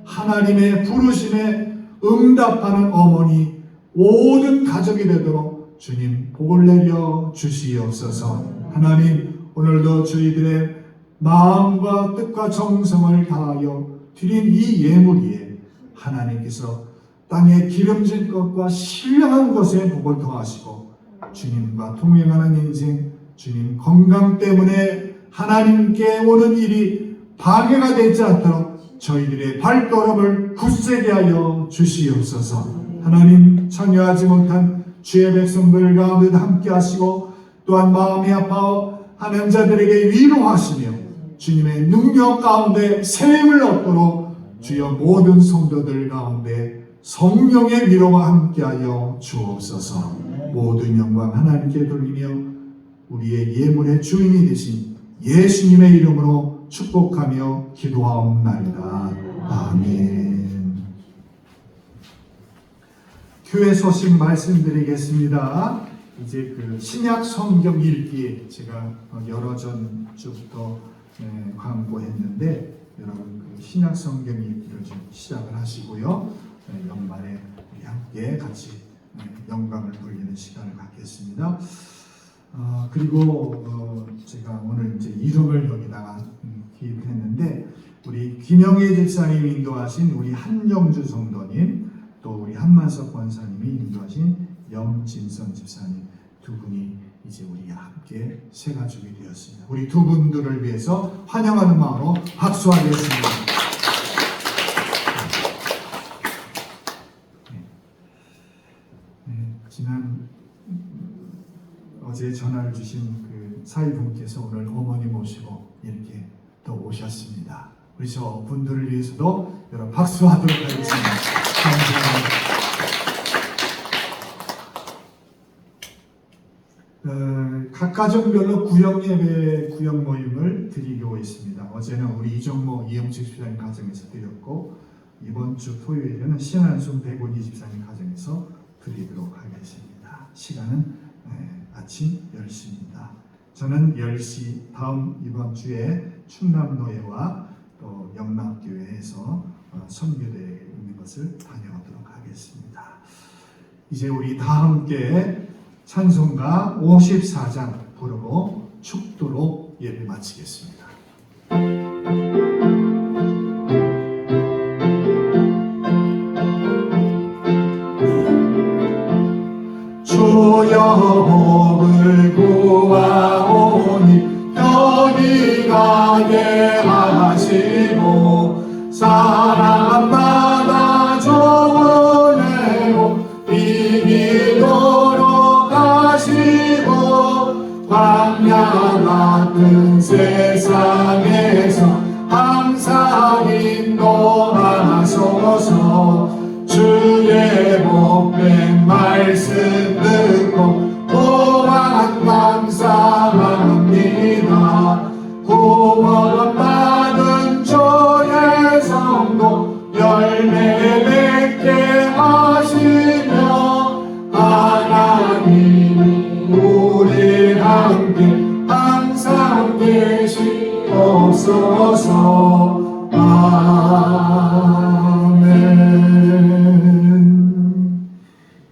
하나님의 부르심에 응답하는 어머니 모든 가족이 되도록 주님 복을 내려 주시옵소서. 하나님, 오늘도 저희들의 마음과 뜻과 정성을 다하여 드린 이 예물 위에 하나님께서 땅에 기름진 것과 신령한 것에 복을 더하시고 주님과 동행하는 인생, 주님 건강 때문에 하나님께 오는 일이 방해가 되지 않도록 저희들의 발걸음을 굳세게 하여 주시옵소서. 하나님, 참여하지 못한 주의 백성들 가운데 함께 하시고 또한 마음이 아파하는 자들에게 위로하시며 주님의 능력 가운데 세임을 얻도록 주여 모든 성도들 가운데 성령의 위로와 함께하여 주옵소서. 모든 영광 하나님께 돌리며 우리의 예물의 주인이 되신 예수님의 이름으로 축복하며 기도하옵나이다. 아멘. 교회 소식 말씀드리겠습니다. 이제 그 신약 성경 읽기 제가 여러 전주부터 광고했는데 여러분 그 신약 성경 읽기를 좀 시작을 하시고요. 연말에 우리 함께 같이 영광을 돌리는 시간을 갖겠습니다. 그리고 제가 오늘 이제 이름을 여기다가 기입했는데 우리 김영애 집사님이 인도하신 우리 한영주 성도님 또 우리 한만석 권사님이 인도하신 염진선 집사님 두 분이 이제 우리 함께 새 가족이 되었습니다. 우리 두 분들을 위해서 환영하는 마음으로 박수하겠습니다. 지난 어제 전화를 주신 그 사위분께서 오늘 어머니 모시고 이렇게 또 오셨습니다. 우리 저 분들을 위해서도 여러분 박수하도록 하겠습니다. 감사합니다. 각 가정별로 구역 예배, 구역 모임을 드리고 있습니다. 어제는 우리 이정모 이영식 집사님 가정에서 드렸고 이번 주 토요일에는 신한순 백운희 집사님 가정에서 드리도록 하겠습니다. 시간은 아침 10시입니다. 저는 10시 다음 이번 주에 충남노예와 또 영락교회에서 선교대에 있는 것을 다녀오도록 하겠습니다. 이제 우리 다 함께 찬송가 54장 부르고 축도로 예배 마치겠습니다. 주여 복을 구하오니 편히 가게 하시고 사람마다 좋은 애로 이기도록 하시고 광야 같은 세상에서 항상 인도하소서. 주의 복된 말씀 듣고 또한 감사합니다. 구원받은 주의 성도 열매 맺게 하시며 하나님이 우리 함께 항상 계시옵소서.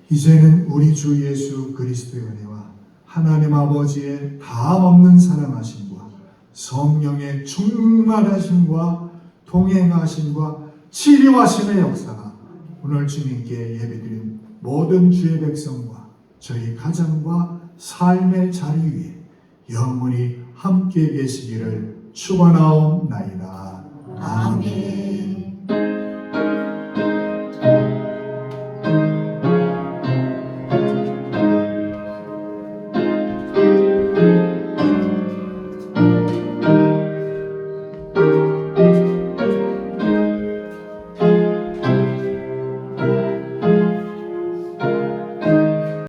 이제는 우리 주 예수 그리스도의 은혜와 하나님 아버지의 다함없는 사랑하심과 성령의 충만하심과 동행하심과 치료하심의 역사가 오늘 주님께 예배드린 모든 주의 백성과 저희 가정과 삶의 자리 위에 영원히 함께 계시기를 축원하옵나이다. 아멘.